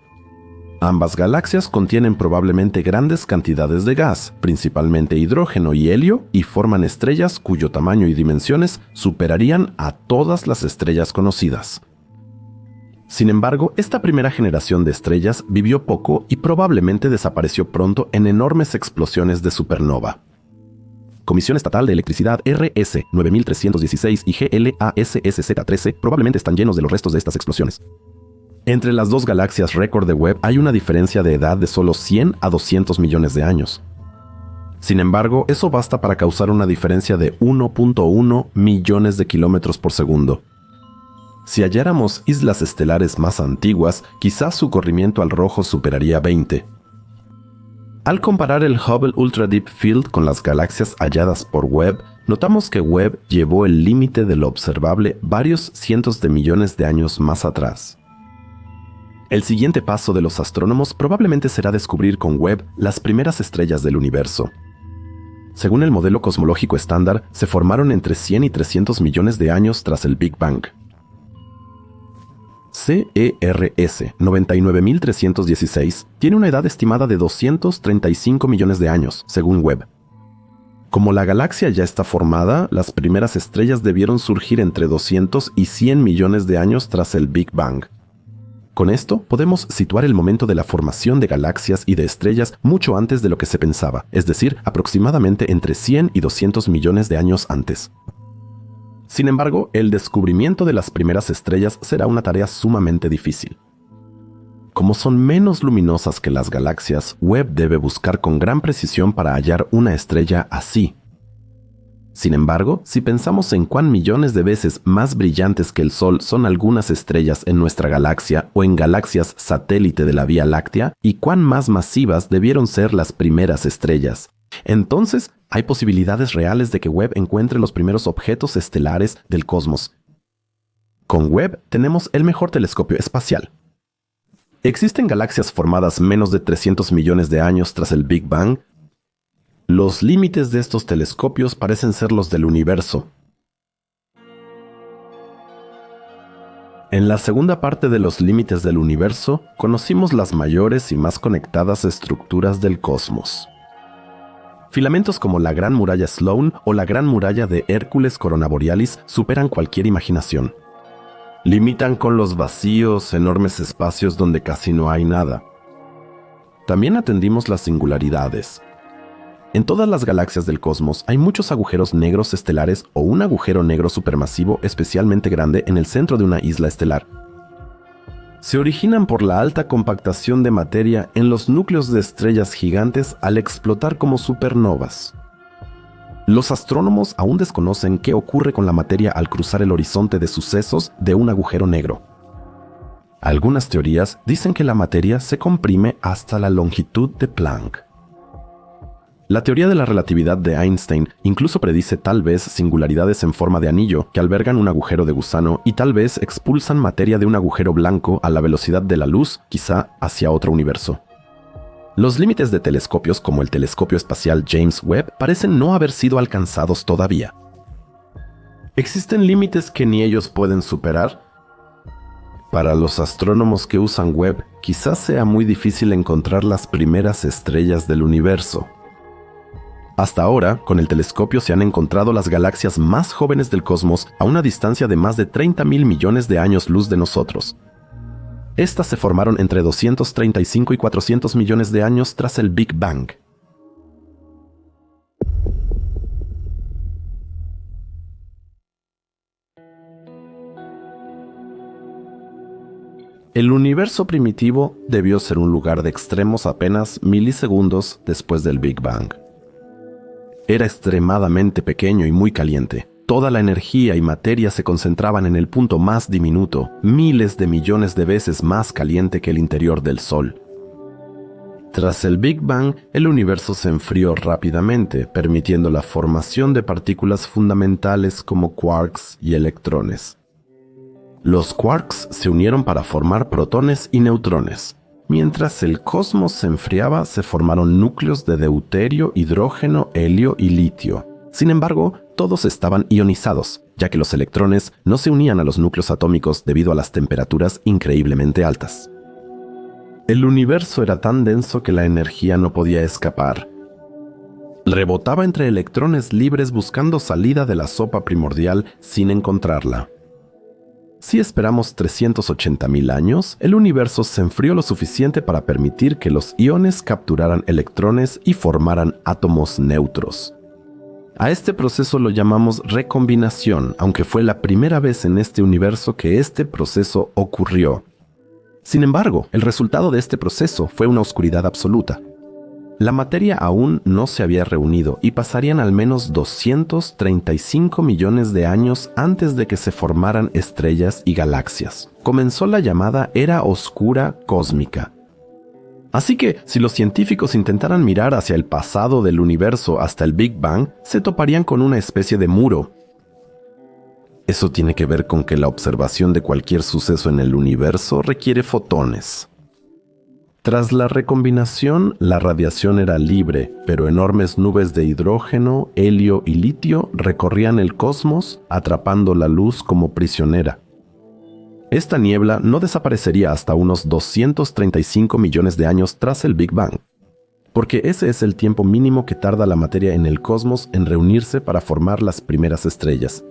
Ambas galaxias contienen probablemente grandes cantidades de gas, principalmente hidrógeno y helio, y forman estrellas cuyo tamaño y dimensiones superarían a todas las estrellas conocidas. Sin embargo, esta primera generación de estrellas vivió poco y probablemente desapareció pronto en enormes explosiones de supernova. Comisión Estatal de Electricidad RS 9316 y GLASSZ13 probablemente están llenos de los restos de estas explosiones. Entre las dos galaxias récord de Webb hay una diferencia de edad de solo 100 a 200 millones de años. Sin embargo, eso basta para causar una diferencia de 1.1 millones de kilómetros por segundo. Si halláramos islas estelares más antiguas, quizás su corrimiento al rojo superaría 20. Al comparar el Hubble Ultra Deep Field con las galaxias halladas por Webb, notamos que Webb llevó el límite de lo observable varios cientos de millones de años más atrás. El siguiente paso de los astrónomos probablemente será descubrir con Webb las primeras estrellas del universo. Según el modelo cosmológico estándar, se formaron entre 100 y 300 millones de años tras el Big Bang. CERS 99316 tiene una edad estimada de 235 millones de años, según Webb. Como la galaxia ya está formada, las primeras estrellas debieron surgir entre 200 y 100 millones de años tras el Big Bang. Con esto, podemos situar el momento de la formación de galaxias y de estrellas mucho antes de lo que se pensaba, es decir, aproximadamente entre 100 y 200 millones de años antes. Sin embargo, el descubrimiento de las primeras estrellas será una tarea sumamente difícil. Como son menos luminosas que las galaxias, Webb debe buscar con gran precisión para hallar una estrella así. Sin embargo, si pensamos en cuán millones de veces más brillantes que el Sol son algunas estrellas en nuestra galaxia o en galaxias satélite de la Vía Láctea, y cuán más masivas debieron ser las primeras estrellas, entonces hay posibilidades reales de que Webb encuentre los primeros objetos estelares del cosmos. Con Webb tenemos el mejor telescopio espacial. ¿Existen galaxias formadas menos de 300 millones de años tras el Big Bang? Los límites de estos telescopios parecen ser los del universo. En la segunda parte de los límites del universo, conocimos las mayores y más conectadas estructuras del cosmos. Filamentos como la Gran Muralla Sloan o la Gran Muralla de Hércules Corona Borealis superan cualquier imaginación. Limitan con los vacíos, enormes espacios donde casi no hay nada. También atendimos las singularidades. En todas las galaxias del cosmos hay muchos agujeros negros estelares o un agujero negro supermasivo especialmente grande en el centro de una isla estelar. Se originan por la alta compactación de materia en los núcleos de estrellas gigantes al explotar como supernovas. Los astrónomos aún desconocen qué ocurre con la materia al cruzar el horizonte de sucesos de un agujero negro. Algunas teorías dicen que la materia se comprime hasta la longitud de Planck. La teoría de la relatividad de Einstein incluso predice tal vez singularidades en forma de anillo que albergan un agujero de gusano y tal vez expulsan materia de un agujero blanco a la velocidad de la luz, quizá hacia otro universo. Los límites de telescopios como el telescopio espacial James Webb parecen no haber sido alcanzados todavía. ¿Existen límites que ni ellos pueden superar? Para los astrónomos que usan Webb, quizás sea muy difícil encontrar las primeras estrellas del universo. Hasta ahora, con el telescopio se han encontrado las galaxias más jóvenes del cosmos a una distancia de más de 30.000 millones de años luz de nosotros. Estas se formaron entre 235 y 400 millones de años tras el Big Bang. El universo primitivo debió ser un lugar de extremos apenas milisegundos después del Big Bang. Era extremadamente pequeño y muy caliente. Toda la energía y materia se concentraban en el punto más diminuto, miles de millones de veces más caliente que el interior del Sol. Tras el Big Bang, el universo se enfrió rápidamente, permitiendo la formación de partículas fundamentales como quarks y electrones. Los quarks se unieron para formar protones y neutrones. Mientras el cosmos se enfriaba, se formaron núcleos de deuterio, hidrógeno, helio y litio. Sin embargo, todos estaban ionizados, ya que los electrones no se unían a los núcleos atómicos debido a las temperaturas increíblemente altas. El universo era tan denso que la energía no podía escapar. Rebotaba entre electrones libres buscando salida de la sopa primordial sin encontrarla. Si esperamos 380.000 años, el universo se enfrió lo suficiente para permitir que los iones capturaran electrones y formaran átomos neutros. A este proceso lo llamamos recombinación, aunque fue la primera vez en este universo que este proceso ocurrió. Sin embargo, el resultado de este proceso fue una oscuridad absoluta. La materia aún no se había reunido y pasarían al menos 235 millones de años antes de que se formaran estrellas y galaxias. Comenzó la llamada Era Oscura Cósmica. Así que, si los científicos intentaran mirar hacia el pasado del universo hasta el Big Bang, se toparían con una especie de muro. Eso tiene que ver con que la observación de cualquier suceso en el universo requiere fotones. Tras la recombinación, la radiación era libre, pero enormes nubes de hidrógeno, helio y litio recorrían el cosmos, atrapando la luz como prisionera. Esta niebla no desaparecería hasta unos 235 millones de años tras el Big Bang, porque ese es el tiempo mínimo que tarda la materia en el cosmos en reunirse para formar las primeras estrellas.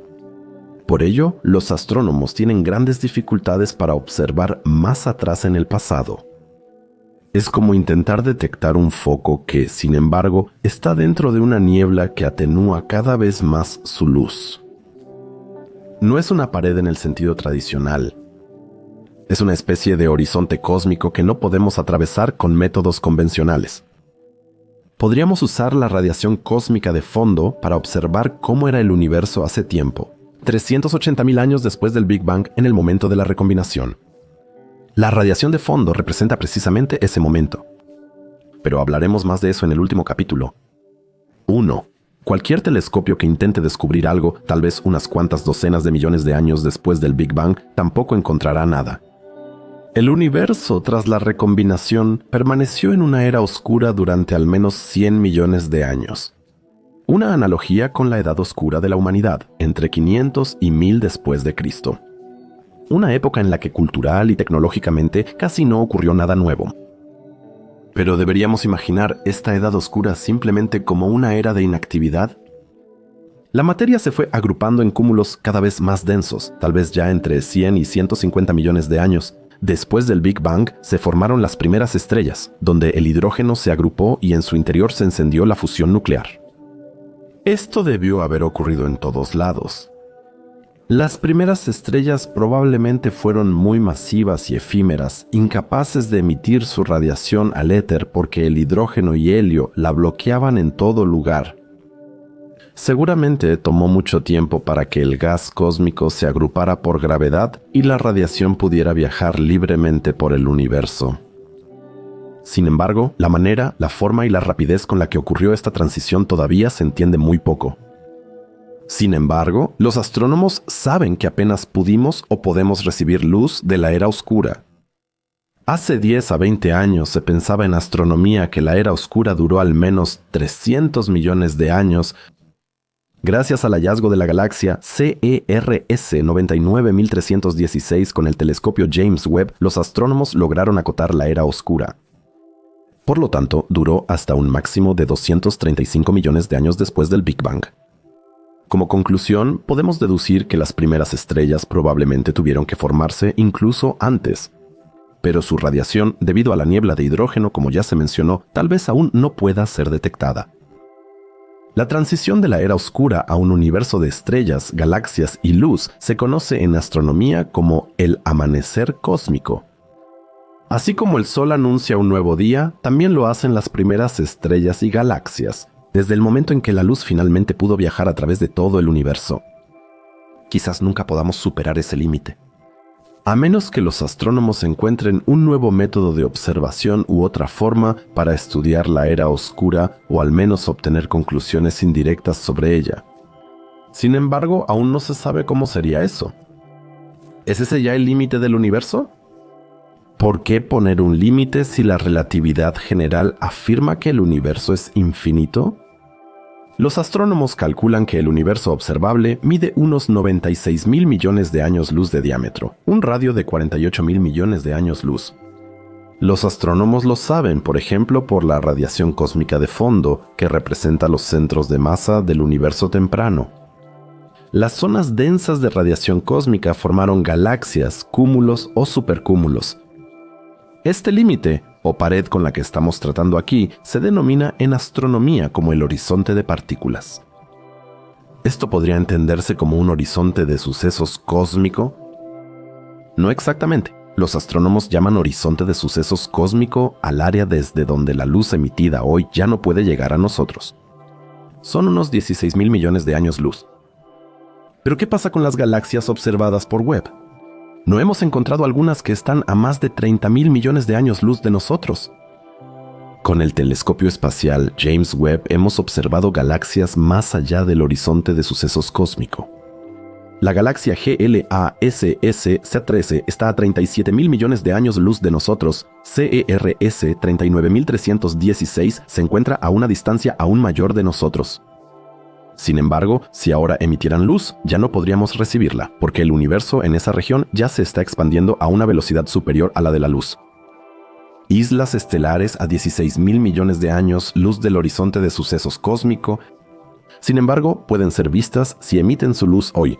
Por ello, los astrónomos tienen grandes dificultades para observar más atrás en el pasado. Es como intentar detectar un foco que, sin embargo, está dentro de una niebla que atenúa cada vez más su luz. No es una pared en el sentido tradicional. Es una especie de horizonte cósmico que no podemos atravesar con métodos convencionales. Podríamos usar la radiación cósmica de fondo para observar cómo era el universo hace tiempo, 380.000 años después del Big Bang en el momento de la recombinación. La radiación de fondo representa precisamente ese momento. Pero hablaremos más de eso en el último capítulo. 1. Cualquier telescopio que intente descubrir algo, tal vez unas cuantas docenas de millones de años después del Big Bang, tampoco encontrará nada. El universo, tras la recombinación, permaneció en una era oscura durante al menos 100 millones de años. Una analogía con la edad oscura de la humanidad, entre 500 y 1000 después de Cristo. Una época en la que cultural y tecnológicamente casi no ocurrió nada nuevo. Pero deberíamos imaginar esta edad oscura simplemente como una era de inactividad. La materia se fue agrupando en cúmulos cada vez más densos, tal vez ya entre 100 y 150 millones de años. Después del Big Bang se formaron las primeras estrellas, donde el hidrógeno se agrupó y en su interior se encendió la fusión nuclear. Esto debió haber ocurrido en todos lados. Las primeras estrellas probablemente fueron muy masivas y efímeras, incapaces de emitir su radiación al éter porque el hidrógeno y helio la bloqueaban en todo lugar. Seguramente tomó mucho tiempo para que el gas cósmico se agrupara por gravedad y la radiación pudiera viajar libremente por el universo. Sin embargo, la manera, la forma y la rapidez con la que ocurrió esta transición todavía se entiende muy poco. Sin embargo, los astrónomos saben que apenas pudimos o podemos recibir luz de la era oscura. Hace 10 a 20 años se pensaba en astronomía que la era oscura duró al menos 300 millones de años, Gracias al hallazgo de la galaxia CERS 99316 con el telescopio James Webb, los astrónomos lograron acotar la era oscura. Por lo tanto, duró hasta un máximo de 235 millones de años después del Big Bang. Como conclusión, podemos deducir que las primeras estrellas probablemente tuvieron que formarse incluso antes. Pero su radiación, debido a la niebla de hidrógeno, como ya se mencionó, tal vez aún no pueda ser detectada. La transición de la era oscura a un universo de estrellas, galaxias y luz se conoce en astronomía como el amanecer cósmico. Así como el Sol anuncia un nuevo día, también lo hacen las primeras estrellas y galaxias, desde el momento en que la luz finalmente pudo viajar a través de todo el universo. Quizás nunca podamos superar ese límite. A menos que los astrónomos encuentren un nuevo método de observación u otra forma para estudiar la era oscura o al menos obtener conclusiones indirectas sobre ella. Sin embargo, aún no se sabe cómo sería eso. ¿Es ese ya el límite del universo? ¿Por qué poner un límite si la relatividad general afirma que el universo es infinito? Los astrónomos calculan que el universo observable mide unos 96.000 millones de años luz de diámetro, un radio de 48.000 millones de años luz. Los astrónomos lo saben, por ejemplo, por la radiación cósmica de fondo, que representa los centros de masa del universo temprano. Las zonas densas de radiación cósmica formaron galaxias, cúmulos o supercúmulos. Este límite, o pared con la que estamos tratando aquí, se denomina en astronomía como el horizonte de partículas. ¿Esto podría entenderse como un horizonte de sucesos cósmico? No exactamente. Los astrónomos llaman horizonte de sucesos cósmico al área desde donde la luz emitida hoy ya no puede llegar a nosotros. Son unos 16.000 millones de años luz. ¿Pero qué pasa con las galaxias observadas por Webb? No hemos encontrado algunas que están a más de 30.000 millones de años luz de nosotros. Con el telescopio espacial James Webb hemos observado galaxias más allá del horizonte de sucesos cósmico. La galaxia GLASS C13 está a 37.000 millones de años luz de nosotros. CERS 39.316 se encuentra a una distancia aún mayor de nosotros. Sin embargo, si ahora emitieran luz, ya no podríamos recibirla, porque el universo en esa región ya se está expandiendo a una velocidad superior a la de la luz. Islas estelares a 16.000 millones de años luz del horizonte de sucesos cósmico. Sin embargo, pueden ser vistas si emiten su luz hoy.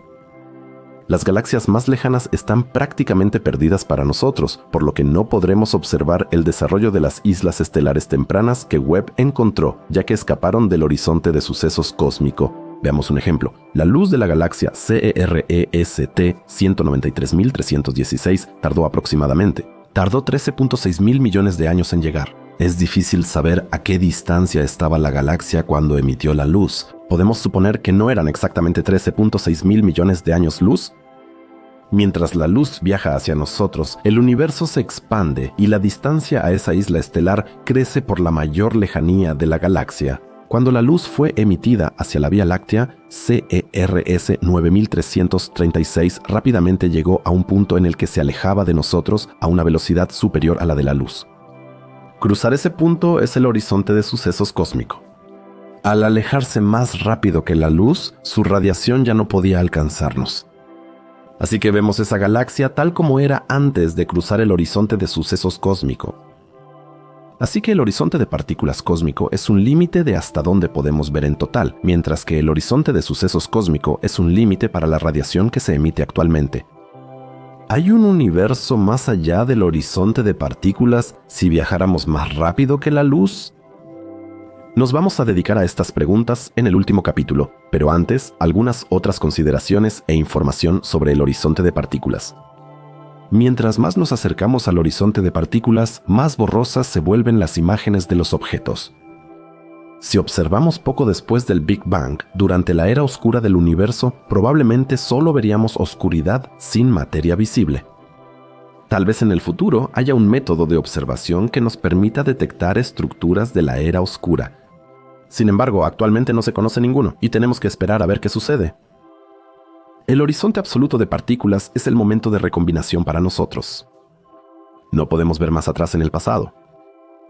Las galaxias más lejanas están prácticamente perdidas para nosotros, por lo que no podremos observar el desarrollo de las islas estelares tempranas que Webb encontró, ya que escaparon del horizonte de sucesos cósmico. Veamos un ejemplo. La luz de la galaxia CEREST 193.316 tardó 13.6 mil millones de años en llegar. Es difícil saber a qué distancia estaba la galaxia cuando emitió la luz. ¿Podemos suponer que no eran exactamente 13.6 mil millones de años luz? Mientras la luz viaja hacia nosotros, el universo se expande y la distancia a esa isla estelar crece por la mayor lejanía de la galaxia. Cuando la luz fue emitida hacia la Vía Láctea, CERS 9336 rápidamente llegó a un punto en el que se alejaba de nosotros a una velocidad superior a la de la luz. Cruzar ese punto es el horizonte de sucesos cósmico. Al alejarse más rápido que la luz, su radiación ya no podía alcanzarnos. Así que vemos esa galaxia tal como era antes de cruzar el horizonte de sucesos cósmico. Así que el horizonte de partículas cósmico es un límite de hasta dónde podemos ver en total, mientras que el horizonte de sucesos cósmico es un límite para la radiación que se emite actualmente. ¿Hay un universo más allá del horizonte de partículas si viajáramos más rápido que la luz? Nos vamos a dedicar a estas preguntas en el último capítulo, pero antes, algunas otras consideraciones e información sobre el horizonte de partículas. Mientras más nos acercamos al horizonte de partículas, más borrosas se vuelven las imágenes de los objetos. Si observamos poco después del Big Bang, durante la era oscura del universo, probablemente solo veríamos oscuridad sin materia visible. Tal vez en el futuro haya un método de observación que nos permita detectar estructuras de la era oscura. Sin embargo, actualmente no se conoce ninguno y tenemos que esperar a ver qué sucede. El horizonte absoluto de partículas es el momento de recombinación para nosotros. No podemos ver más atrás en el pasado.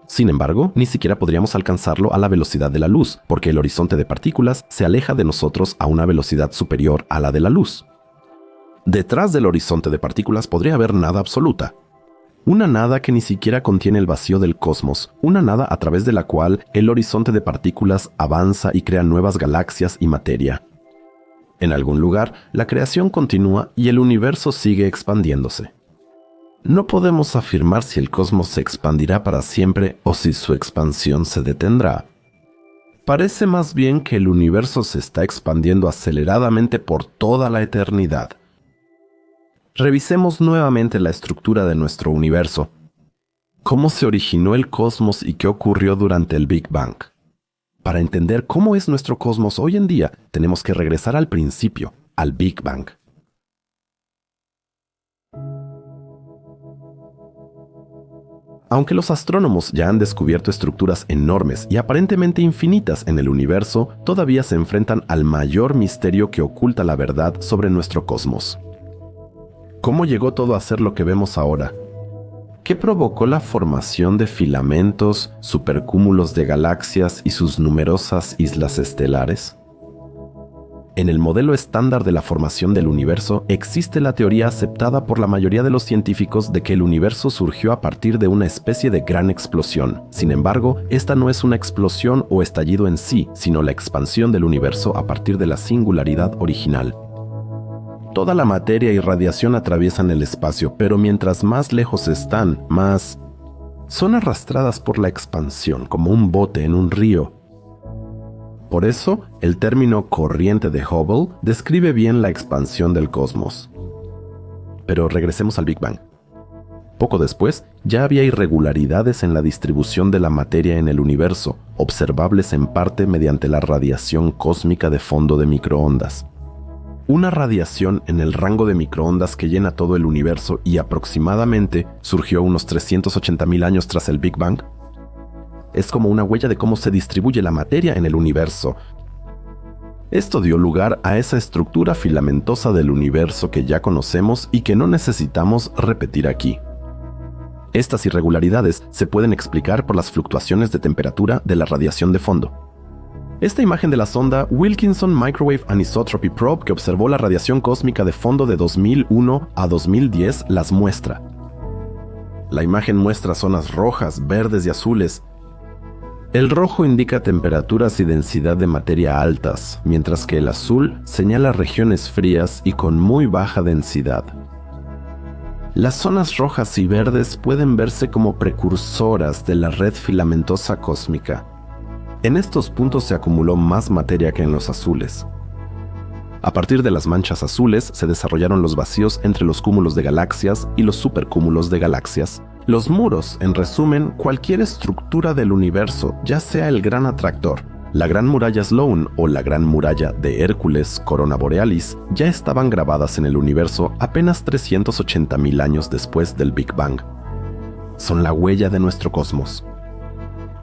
Sin embargo, ni siquiera podríamos alcanzarlo a la velocidad de la luz, porque el horizonte de partículas se aleja de nosotros a una velocidad superior a la de la luz. Detrás del horizonte de partículas podría haber nada absoluta. Una nada que ni siquiera contiene el vacío del cosmos, una nada a través de la cual el horizonte de partículas avanza y crea nuevas galaxias y materia. En algún lugar, la creación continúa y el universo sigue expandiéndose. No podemos afirmar si el cosmos se expandirá para siempre o si su expansión se detendrá. Parece más bien que el universo se está expandiendo aceleradamente por toda la eternidad. Revisemos nuevamente la estructura de nuestro universo. ¿Cómo se originó el cosmos y qué ocurrió durante el Big Bang? Para entender cómo es nuestro cosmos hoy en día, tenemos que regresar al principio, al Big Bang. Aunque los astrónomos ya han descubierto estructuras enormes y aparentemente infinitas en el universo, todavía se enfrentan al mayor misterio que oculta la verdad sobre nuestro cosmos. ¿Cómo llegó todo a ser lo que vemos ahora? ¿Qué provocó la formación de filamentos, supercúmulos de galaxias y sus numerosas islas estelares? En el modelo estándar de la formación del universo existe la teoría aceptada por la mayoría de los científicos de que el universo surgió a partir de una especie de gran explosión. Sin embargo, esta no es una explosión o estallido en sí, sino la expansión del universo a partir de la singularidad original. Toda la materia y radiación atraviesan el espacio, pero mientras más lejos están, más son arrastradas por la expansión, como un bote en un río. Por eso, el término corriente de Hubble describe bien la expansión del cosmos. Pero regresemos al Big Bang. Poco después, ya había irregularidades en la distribución de la materia en el universo, observables en parte mediante la radiación cósmica de fondo de microondas. Una radiación en el rango de microondas que llena todo el universo y aproximadamente surgió unos 380.000 años tras el Big Bang. Es como una huella de cómo se distribuye la materia en el universo. Esto dio lugar a esa estructura filamentosa del universo que ya conocemos y que no necesitamos repetir aquí. Estas irregularidades se pueden explicar por las fluctuaciones de temperatura de la radiación de fondo. Esta imagen de la sonda Wilkinson Microwave Anisotropy Probe que observó la radiación cósmica de fondo de 2001 a 2010 las muestra. La imagen muestra zonas rojas, verdes y azules. El rojo indica temperaturas y densidad de materia altas, mientras que el azul señala regiones frías y con muy baja densidad. Las zonas rojas y verdes pueden verse como precursoras de la red filamentosa cósmica. En estos puntos se acumuló más materia que en los azules. A partir de las manchas azules se desarrollaron los vacíos entre los cúmulos de galaxias y los supercúmulos de galaxias. Los muros, en resumen, cualquier estructura del universo, ya sea el gran atractor, la gran muralla Sloan o la gran muralla de Hércules, Corona Borealis, ya estaban grabadas en el universo apenas 380.000 años después del Big Bang. Son la huella de nuestro cosmos.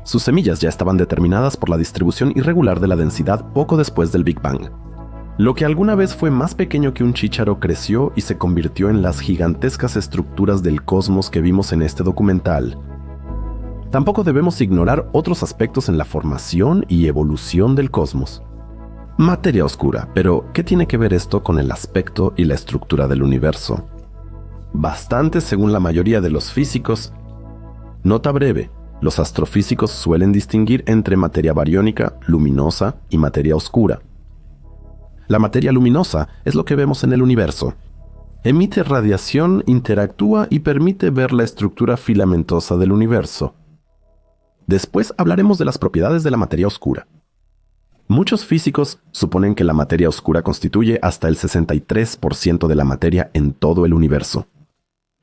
Sus semillas ya estaban determinadas por la distribución irregular de la densidad poco después del Big Bang. Lo que alguna vez fue más pequeño que un chícharo creció y se convirtió en las gigantescas estructuras del cosmos que vimos en este documental. Tampoco debemos ignorar otros aspectos en la formación y evolución del cosmos. Materia oscura, pero ¿qué tiene que ver esto con el aspecto y la estructura del universo? Bastante según la mayoría de los físicos. Nota breve. Los astrofísicos suelen distinguir entre materia bariónica, luminosa y materia oscura. La materia luminosa es lo que vemos en el universo. Emite radiación, interactúa y permite ver la estructura filamentosa del universo. Después hablaremos de las propiedades de la materia oscura. Muchos físicos suponen que la materia oscura constituye hasta el 63% de la materia en todo el universo.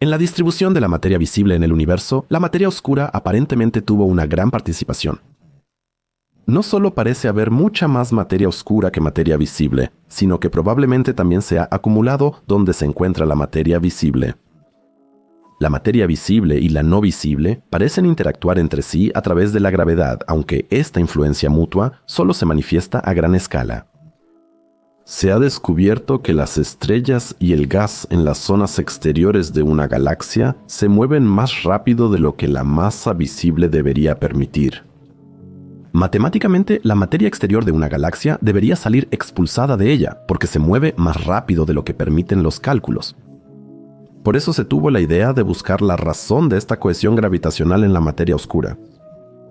En la distribución de la materia visible en el universo, la materia oscura aparentemente tuvo una gran participación. No solo parece haber mucha más materia oscura que materia visible, sino que probablemente también se ha acumulado donde se encuentra la materia visible. La materia visible y la no visible parecen interactuar entre sí a través de la gravedad, aunque esta influencia mutua solo se manifiesta a gran escala. Se ha descubierto que las estrellas y el gas en las zonas exteriores de una galaxia se mueven más rápido de lo que la masa visible debería permitir. Matemáticamente, la materia exterior de una galaxia debería salir expulsada de ella, porque se mueve más rápido de lo que permiten los cálculos. Por eso se tuvo la idea de buscar la razón de esta cohesión gravitacional en la materia oscura,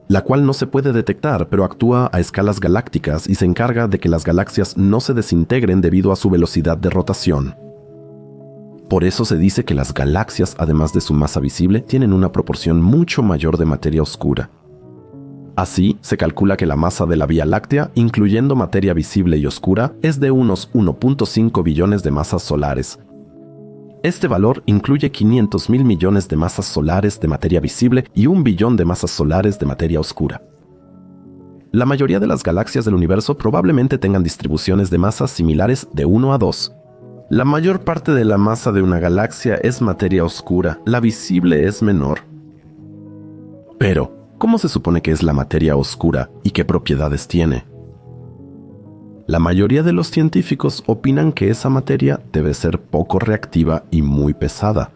la cual no se puede detectar, pero actúa a escalas galácticas y se encarga de que las galaxias no se desintegren debido a su velocidad de rotación. Por eso se dice que las galaxias, además de su masa visible, tienen una proporción mucho mayor de materia oscura. Así, se calcula que la masa de la Vía Láctea, incluyendo materia visible y oscura, es de unos 1.5 billones de masas solares. Este valor incluye 500.000 millones de masas solares de materia visible y 1 billón de masas solares de materia oscura. La mayoría de las galaxias del universo probablemente tengan distribuciones de masas similares de 1 a 2. La mayor parte de la masa de una galaxia es materia oscura, la visible es menor. Pero, ¿cómo se supone que es la materia oscura y qué propiedades tiene? La mayoría de los científicos opinan que esa materia debe ser poco reactiva y muy pesada.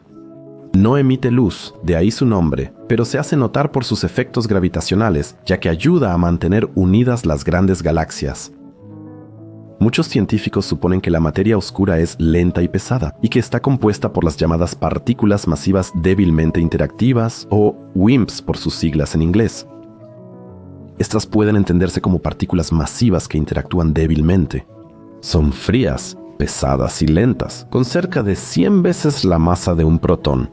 No emite luz, de ahí su nombre, pero se hace notar por sus efectos gravitacionales, ya que ayuda a mantener unidas las grandes galaxias. Muchos científicos suponen que la materia oscura es lenta y pesada, y que está compuesta por las llamadas partículas masivas débilmente interactivas, o WIMPs por sus siglas en inglés. Estas pueden entenderse como partículas masivas que interactúan débilmente. Son frías, pesadas y lentas, con cerca de 100 veces la masa de un protón.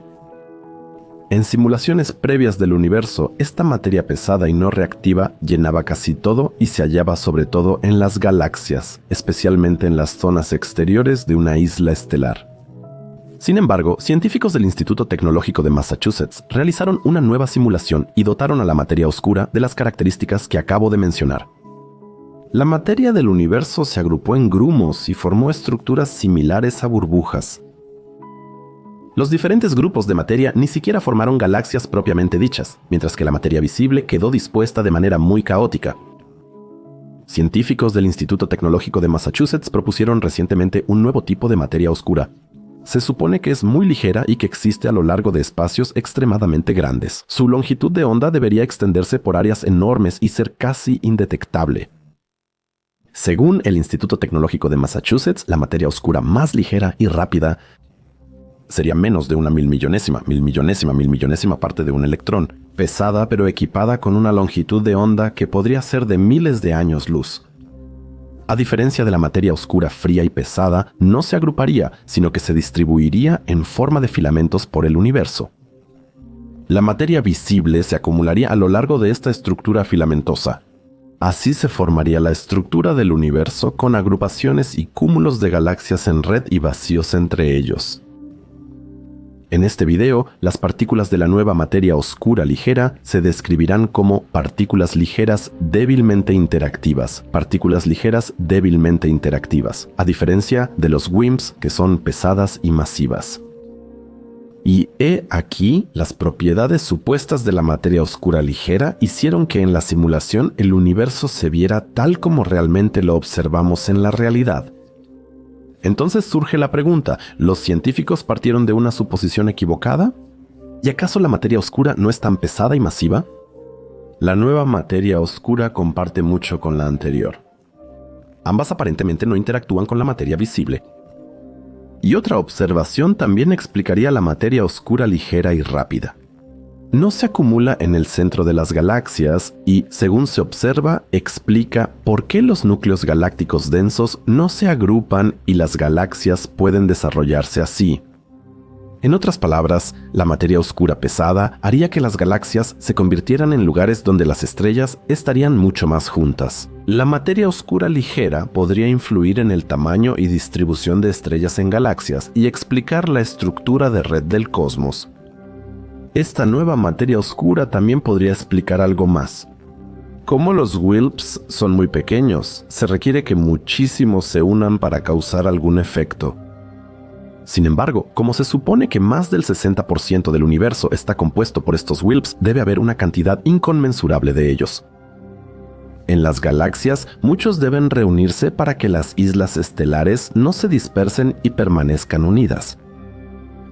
En simulaciones previas del universo, esta materia pesada y no reactiva llenaba casi todo y se hallaba sobre todo en las galaxias, especialmente en las zonas exteriores de una isla estelar. Sin embargo, científicos del Instituto Tecnológico de Massachusetts realizaron una nueva simulación y dotaron a la materia oscura de las características que acabo de mencionar. La materia del universo se agrupó en grumos y formó estructuras similares a burbujas. Los diferentes grupos de materia ni siquiera formaron galaxias propiamente dichas, mientras que la materia visible quedó dispuesta de manera muy caótica. Científicos del Instituto Tecnológico de Massachusetts propusieron recientemente un nuevo tipo de materia oscura. Se supone que es muy ligera y que existe a lo largo de espacios extremadamente grandes. Su longitud de onda debería extenderse por áreas enormes y ser casi indetectable. Según el Instituto Tecnológico de Massachusetts, la materia oscura más ligera y rápida sería menos de una milmillonésima parte de un electrón, pesada pero equipada con una longitud de onda que podría ser de miles de años luz. A diferencia de la materia oscura fría y pesada, no se agruparía, sino que se distribuiría en forma de filamentos por el universo. La materia visible se acumularía a lo largo de esta estructura filamentosa. Así se formaría la estructura del universo con agrupaciones y cúmulos de galaxias en red y vacíos entre ellos. En este video, las partículas de la nueva materia oscura ligera se describirán como partículas ligeras débilmente interactivas, a diferencia de los WIMPs, que son pesadas y masivas. Y he aquí las propiedades supuestas de la materia oscura ligera hicieron que en la simulación el universo se viera tal como realmente lo observamos en la realidad. Entonces surge la pregunta, ¿los científicos partieron de una suposición equivocada? ¿Y acaso la materia oscura no es tan pesada y masiva? La nueva materia oscura comparte mucho con la anterior. Ambas aparentemente no interactúan con la materia visible. Y otra observación también explicaría la materia oscura ligera y rápida. No se acumula en el centro de las galaxias y, según se observa, explica por qué los núcleos galácticos densos no se agrupan y las galaxias pueden desarrollarse así. En otras palabras, la materia oscura pesada haría que las galaxias se convirtieran en lugares donde las estrellas estarían mucho más juntas. La materia oscura ligera podría influir en el tamaño y distribución de estrellas en galaxias y explicar la estructura de red del cosmos. Esta nueva materia oscura también podría explicar algo más. Como los WIMPs son muy pequeños, se requiere que muchísimos se unan para causar algún efecto. Sin embargo, como se supone que más del 60% del universo está compuesto por estos WIMPs, debe haber una cantidad inconmensurable de ellos. En las galaxias, muchos deben reunirse para que las islas estelares no se dispersen y permanezcan unidas.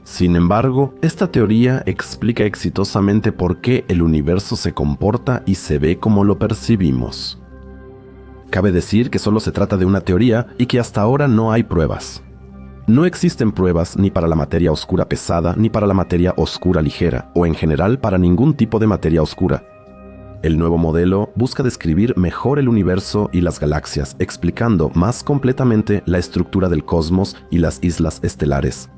Sin embargo, esta teoría explica exitosamente por qué el universo se comporta y se ve como lo percibimos. Cabe decir que solo se trata de una teoría y que hasta ahora no hay pruebas. No existen pruebas ni para la materia oscura pesada ni para la materia oscura ligera, o en general para ningún tipo de materia oscura. El nuevo modelo busca describir mejor el universo y las galaxias, explicando más completamente la estructura del cosmos y las islas estelares.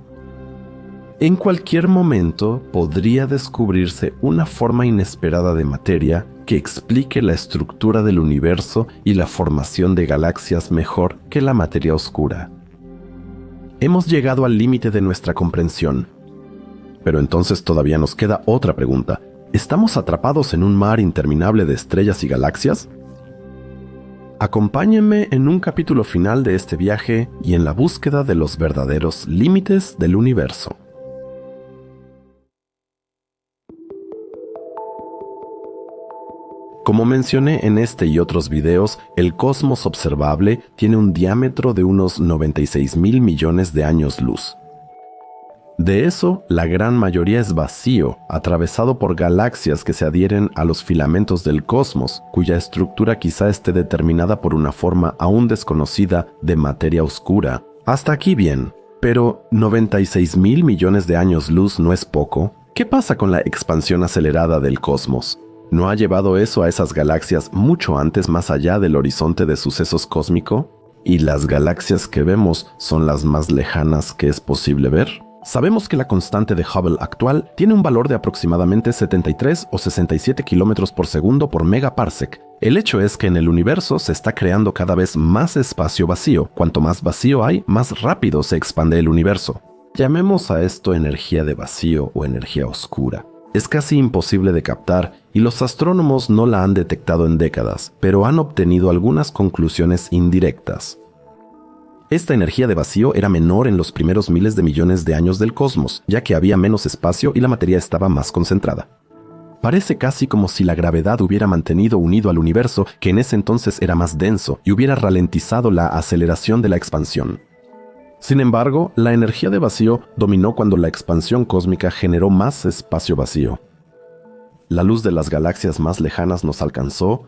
En cualquier momento podría descubrirse una forma inesperada de materia que explique la estructura del universo y la formación de galaxias mejor que la materia oscura. Hemos llegado al límite de nuestra comprensión. Pero entonces todavía nos queda otra pregunta. ¿Estamos atrapados en un mar interminable de estrellas y galaxias? Acompáñenme en un capítulo final de este viaje y en la búsqueda de los verdaderos límites del universo. Como mencioné en este y otros videos, el cosmos observable tiene un diámetro de unos 96.000 millones de años luz. De eso, la gran mayoría es vacío, atravesado por galaxias que se adhieren a los filamentos del cosmos, cuya estructura quizá esté determinada por una forma aún desconocida de materia oscura. Hasta aquí bien, pero 96.000 millones de años luz no es poco. ¿Qué pasa con la expansión acelerada del cosmos? ¿No ha llevado eso a esas galaxias mucho antes más allá del horizonte de sucesos cósmico? ¿Y las galaxias que vemos son las más lejanas que es posible ver? Sabemos que la constante de Hubble actual tiene un valor de aproximadamente 73 o 67 kilómetros por segundo por megaparsec. El hecho es que en el universo se está creando cada vez más espacio vacío. Cuanto más vacío hay, más rápido se expande el universo. Llamemos a esto energía de vacío o energía oscura. Es casi imposible de captar y los astrónomos no la han detectado en décadas, pero han obtenido algunas conclusiones indirectas. Esta energía de vacío era menor en los primeros miles de millones de años del cosmos, ya que había menos espacio y la materia estaba más concentrada. Parece casi como si la gravedad hubiera mantenido unido al universo, que en ese entonces era más denso, y hubiera ralentizado la aceleración de la expansión. Sin embargo, la energía de vacío dominó cuando la expansión cósmica generó más espacio vacío. La luz de las galaxias más lejanas nos alcanzó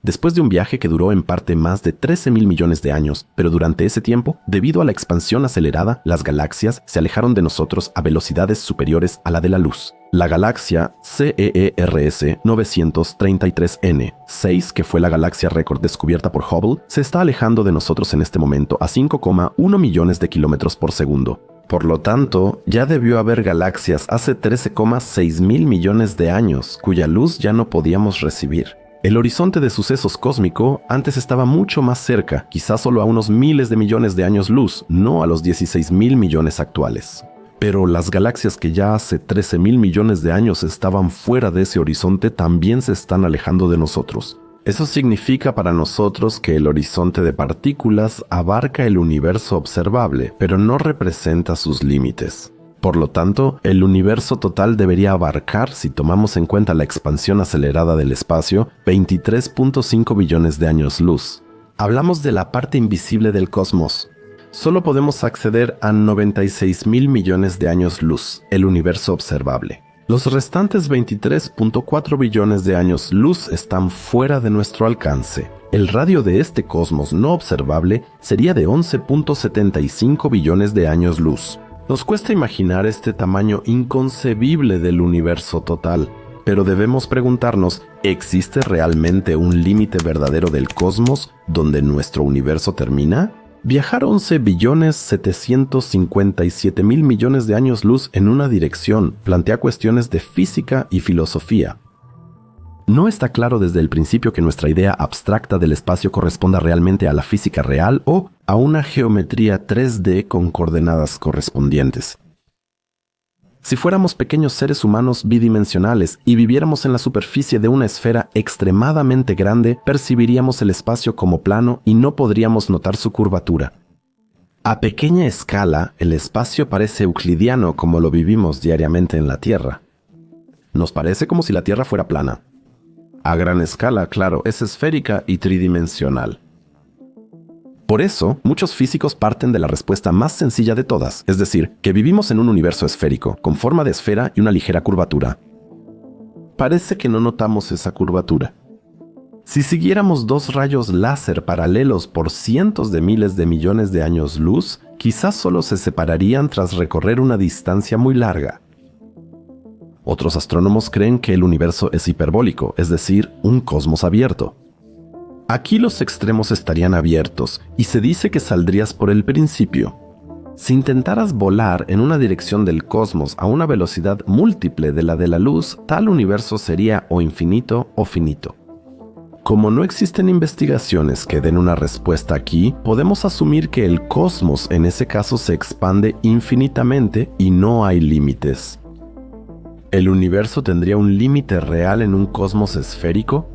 después de un viaje que duró en parte más de 13.000 millones de años, pero durante ese tiempo, debido a la expansión acelerada, las galaxias se alejaron de nosotros a velocidades superiores a la de la luz. La galaxia CEERS 933N6, que fue la galaxia récord descubierta por Hubble, se está alejando de nosotros en este momento a 5,1 millones de kilómetros por segundo. Por lo tanto, ya debió haber galaxias hace 13,6 mil millones de años, cuya luz ya no podíamos recibir. El horizonte de sucesos cósmico antes estaba mucho más cerca, quizás solo a unos miles de millones de años luz, no a los 16.000 millones actuales. Pero las galaxias que ya hace 13.000 millones de años estaban fuera de ese horizonte también se están alejando de nosotros. Eso significa para nosotros que el horizonte de partículas abarca el universo observable, pero no representa sus límites. Por lo tanto, el universo total debería abarcar, si tomamos en cuenta la expansión acelerada del espacio, 23.5 billones de años luz. Hablamos de la parte invisible del cosmos. Solo podemos acceder a 96.000 millones de años luz, el universo observable. Los restantes 23.4 billones de años luz están fuera de nuestro alcance. El radio de este cosmos no observable sería de 11.75 billones de años luz. Nos cuesta imaginar este tamaño inconcebible del universo total, pero debemos preguntarnos, ¿existe realmente un límite verdadero del cosmos donde nuestro universo termina? Viajar 11.757.000 millones de años luz en una dirección plantea cuestiones de física y filosofía. No está claro desde el principio que nuestra idea abstracta del espacio corresponda realmente a la física real o a una geometría 3D con coordenadas correspondientes. Si fuéramos pequeños seres humanos bidimensionales y viviéramos en la superficie de una esfera extremadamente grande, percibiríamos el espacio como plano y no podríamos notar su curvatura. A pequeña escala, el espacio parece euclidiano como lo vivimos diariamente en la Tierra. Nos parece como si la Tierra fuera plana. A gran escala, claro, es esférica y tridimensional. Por eso, muchos físicos parten de la respuesta más sencilla de todas, es decir, que vivimos en un universo esférico, con forma de esfera y una ligera curvatura. Parece que no notamos esa curvatura. Si siguiéramos dos rayos láser paralelos por cientos de miles de millones de años luz, quizás solo se separarían tras recorrer una distancia muy larga. Otros astrónomos creen que el universo es hiperbólico, es decir, un cosmos abierto. Aquí los extremos estarían abiertos y se dice que saldrías por el principio. Si intentaras volar en una dirección del cosmos a una velocidad múltiple de la luz, tal universo sería o infinito o finito. Como no existen investigaciones que den una respuesta aquí, podemos asumir que el cosmos en ese caso se expande infinitamente y no hay límites. ¿El universo tendría un límite real en un cosmos esférico?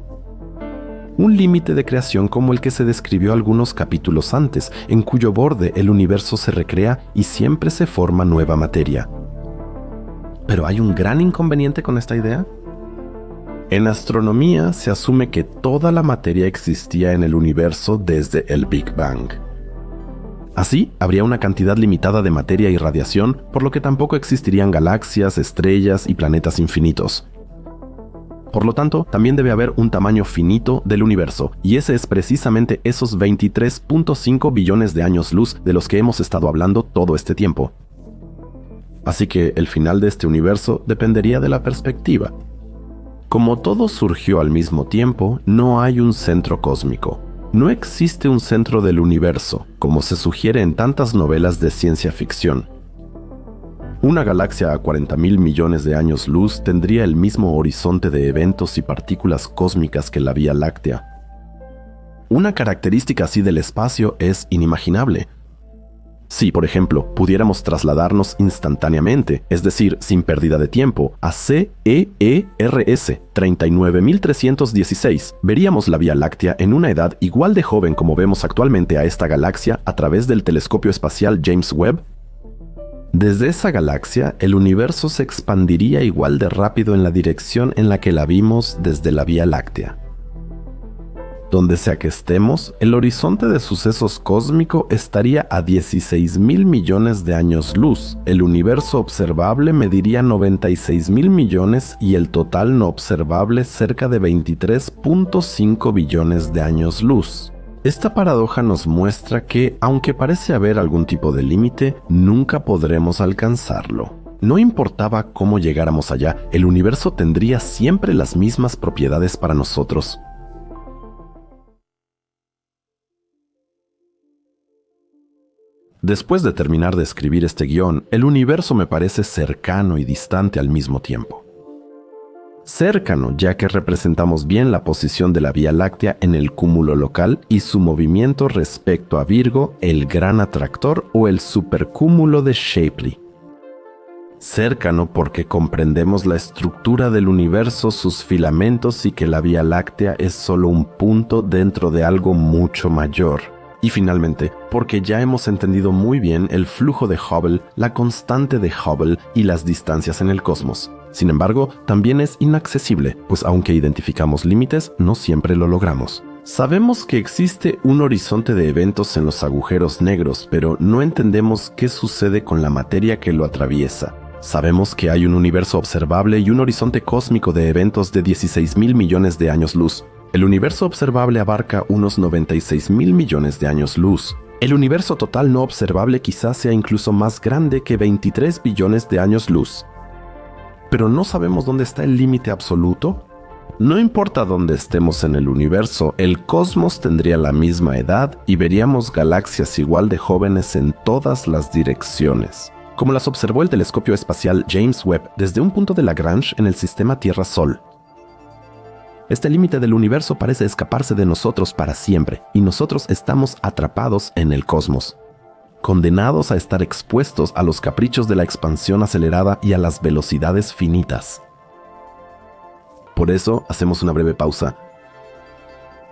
Un límite de creación como el que se describió algunos capítulos antes, en cuyo borde el universo se recrea y siempre se forma nueva materia. ¿Pero hay un gran inconveniente con esta idea? En astronomía se asume que toda la materia existía en el universo desde el Big Bang. Así, habría una cantidad limitada de materia y radiación, por lo que tampoco existirían galaxias, estrellas y planetas infinitos. Por lo tanto, también debe haber un tamaño finito del universo, y ese es precisamente esos 23.5 billones de años luz de los que hemos estado hablando todo este tiempo. Así que el final de este universo dependería de la perspectiva. Como todo surgió al mismo tiempo, no hay un centro cósmico. No existe un centro del universo, como se sugiere en tantas novelas de ciencia ficción. Una galaxia a 40.000 millones de años luz tendría el mismo horizonte de eventos y partículas cósmicas que la Vía Láctea. Una característica así del espacio es inimaginable. Si, por ejemplo, pudiéramos trasladarnos instantáneamente, es decir, sin pérdida de tiempo, a CEERS 39.316, veríamos la Vía Láctea en una edad igual de joven como vemos actualmente a esta galaxia a través del telescopio espacial James Webb. Desde esa galaxia, el universo se expandiría igual de rápido en la dirección en la que la vimos desde la Vía Láctea. Donde sea que estemos, el horizonte de sucesos cósmico estaría a 16.000 millones de años luz. El universo observable mediría 96.000 millones y el total no observable cerca de 23.5 billones de años luz. Esta paradoja nos muestra que, aunque parece haber algún tipo de límite, nunca podremos alcanzarlo. No importaba cómo llegáramos allá, el universo tendría siempre las mismas propiedades para nosotros. Después de terminar de escribir este guión, el universo me parece cercano y distante al mismo tiempo. Cercano, ya que representamos bien la posición de la Vía Láctea en el cúmulo local y su movimiento respecto a Virgo, el gran atractor o el supercúmulo de Shapley. Cercano porque comprendemos la estructura del universo, sus filamentos y que la Vía Láctea es solo un punto dentro de algo mucho mayor. Y finalmente, porque ya hemos entendido muy bien el flujo de Hubble, la constante de Hubble y las distancias en el cosmos. Sin embargo, también es inaccesible, pues aunque identificamos límites, no siempre lo logramos. Sabemos que existe un horizonte de eventos en los agujeros negros, pero no entendemos qué sucede con la materia que lo atraviesa. Sabemos que hay un universo observable y un horizonte cósmico de eventos de 16.000 millones de años luz. El universo observable abarca unos 96.000 millones de años luz. El universo total no observable quizás sea incluso más grande que 23 billones de años luz. Pero no sabemos dónde está el límite absoluto. No importa dónde estemos en el universo, el cosmos tendría la misma edad y veríamos galaxias igual de jóvenes en todas las direcciones, como las observó el telescopio espacial James Webb desde un punto de Lagrange en el sistema Tierra-Sol. Este límite del universo parece escaparse de nosotros para siempre, y nosotros estamos atrapados en el cosmos, condenados a estar expuestos a los caprichos de la expansión acelerada y a las velocidades finitas. Por eso, hacemos una breve pausa.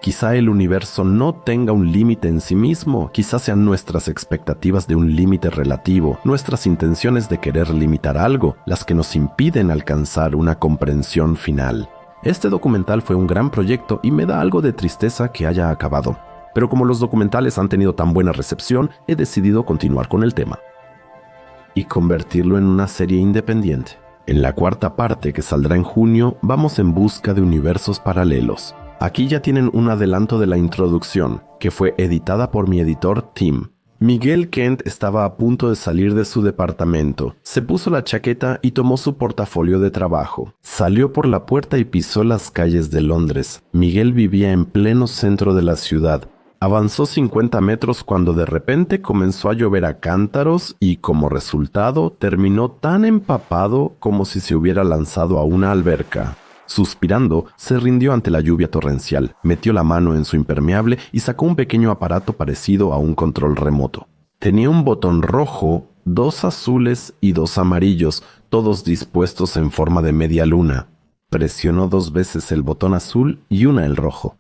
Quizá el universo no tenga un límite en sí mismo, quizá sean nuestras expectativas de un límite relativo, nuestras intenciones de querer limitar algo, las que nos impiden alcanzar una comprensión final. Este documental fue un gran proyecto y me da algo de tristeza que haya acabado. Pero como los documentales han tenido tan buena recepción, he decidido continuar con el tema y convertirlo en una serie independiente. En la cuarta parte, que saldrá en junio, vamos en busca de universos paralelos. Aquí ya tienen un adelanto de la introducción, que fue editada por mi editor Tim. Miguel Kent estaba a punto de salir de su departamento. Se puso la chaqueta y tomó su portafolio de trabajo. Salió por la puerta y pisó las calles de Londres. Miguel vivía en pleno centro de la ciudad. Avanzó 50 metros cuando de repente comenzó a llover a cántaros y, como resultado, terminó tan empapado como si se hubiera lanzado a una alberca. Suspirando, se rindió ante la lluvia torrencial, metió la mano en su impermeable y sacó un pequeño aparato parecido a un control remoto. Tenía un botón rojo, 2 azules y 2 amarillos, todos dispuestos en forma de media luna. Presionó 2 veces el botón azul y una el rojo.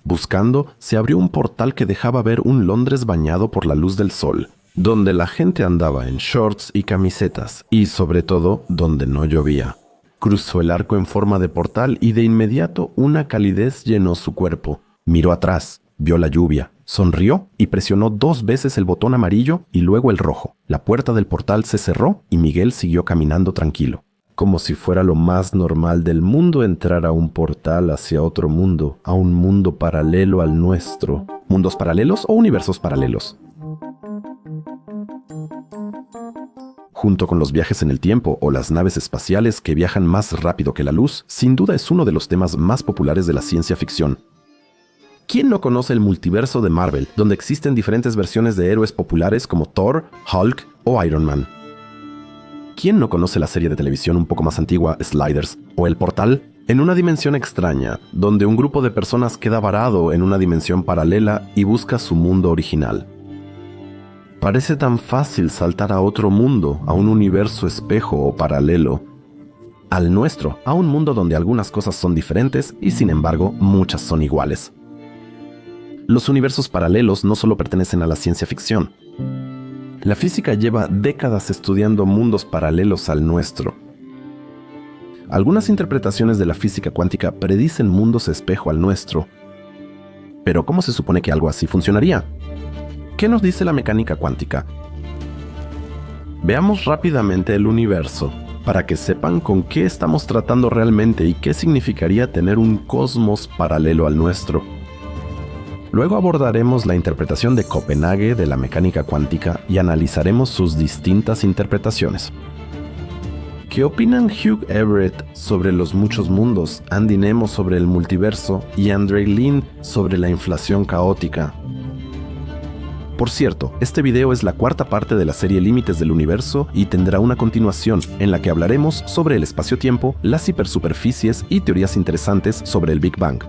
Buscando, se abrió un portal que dejaba ver un Londres bañado por la luz del sol, donde la gente andaba en shorts y camisetas, y sobre todo, donde no llovía. Cruzó el arco en forma de portal y de inmediato una calidez llenó su cuerpo. Miró atrás, vio la lluvia, sonrió y presionó 2 veces el botón amarillo y luego el rojo. La puerta del portal se cerró y Miguel siguió caminando tranquilo. Como si fuera lo más normal del mundo entrar a un portal hacia otro mundo, a un mundo paralelo al nuestro. ¿Mundos paralelos o universos paralelos? Junto con los viajes en el tiempo o las naves espaciales que viajan más rápido que la luz, sin duda es uno de los temas más populares de la ciencia ficción. ¿Quién no conoce el multiverso de Marvel, donde existen diferentes versiones de héroes populares como Thor, Hulk o Iron Man? ¿Quién no conoce la serie de televisión un poco más antigua, Sliders, o El Portal? En una dimensión extraña, donde un grupo de personas queda varado en una dimensión paralela y busca su mundo original. Parece tan fácil saltar a otro mundo, a un universo espejo o paralelo, al nuestro, a un mundo donde algunas cosas son diferentes y sin embargo muchas son iguales. Los universos paralelos no solo pertenecen a la ciencia ficción. La física lleva décadas estudiando mundos paralelos al nuestro. Algunas interpretaciones de la física cuántica predicen mundos espejo al nuestro. Pero ¿cómo se supone que algo así funcionaría? ¿Qué nos dice la mecánica cuántica? Veamos rápidamente el universo, para que sepan con qué estamos tratando realmente y qué significaría tener un cosmos paralelo al nuestro. Luego abordaremos la interpretación de Copenhague de la mecánica cuántica y analizaremos sus distintas interpretaciones. ¿Qué opinan Hugh Everett sobre los muchos mundos, Andy Nemo sobre el multiverso y Andre Lin sobre la inflación caótica? Por cierto, este video es la cuarta parte de la serie Límites del Universo y tendrá una continuación en la que hablaremos sobre el espacio-tiempo, las hipersuperficies y teorías interesantes sobre el Big Bang.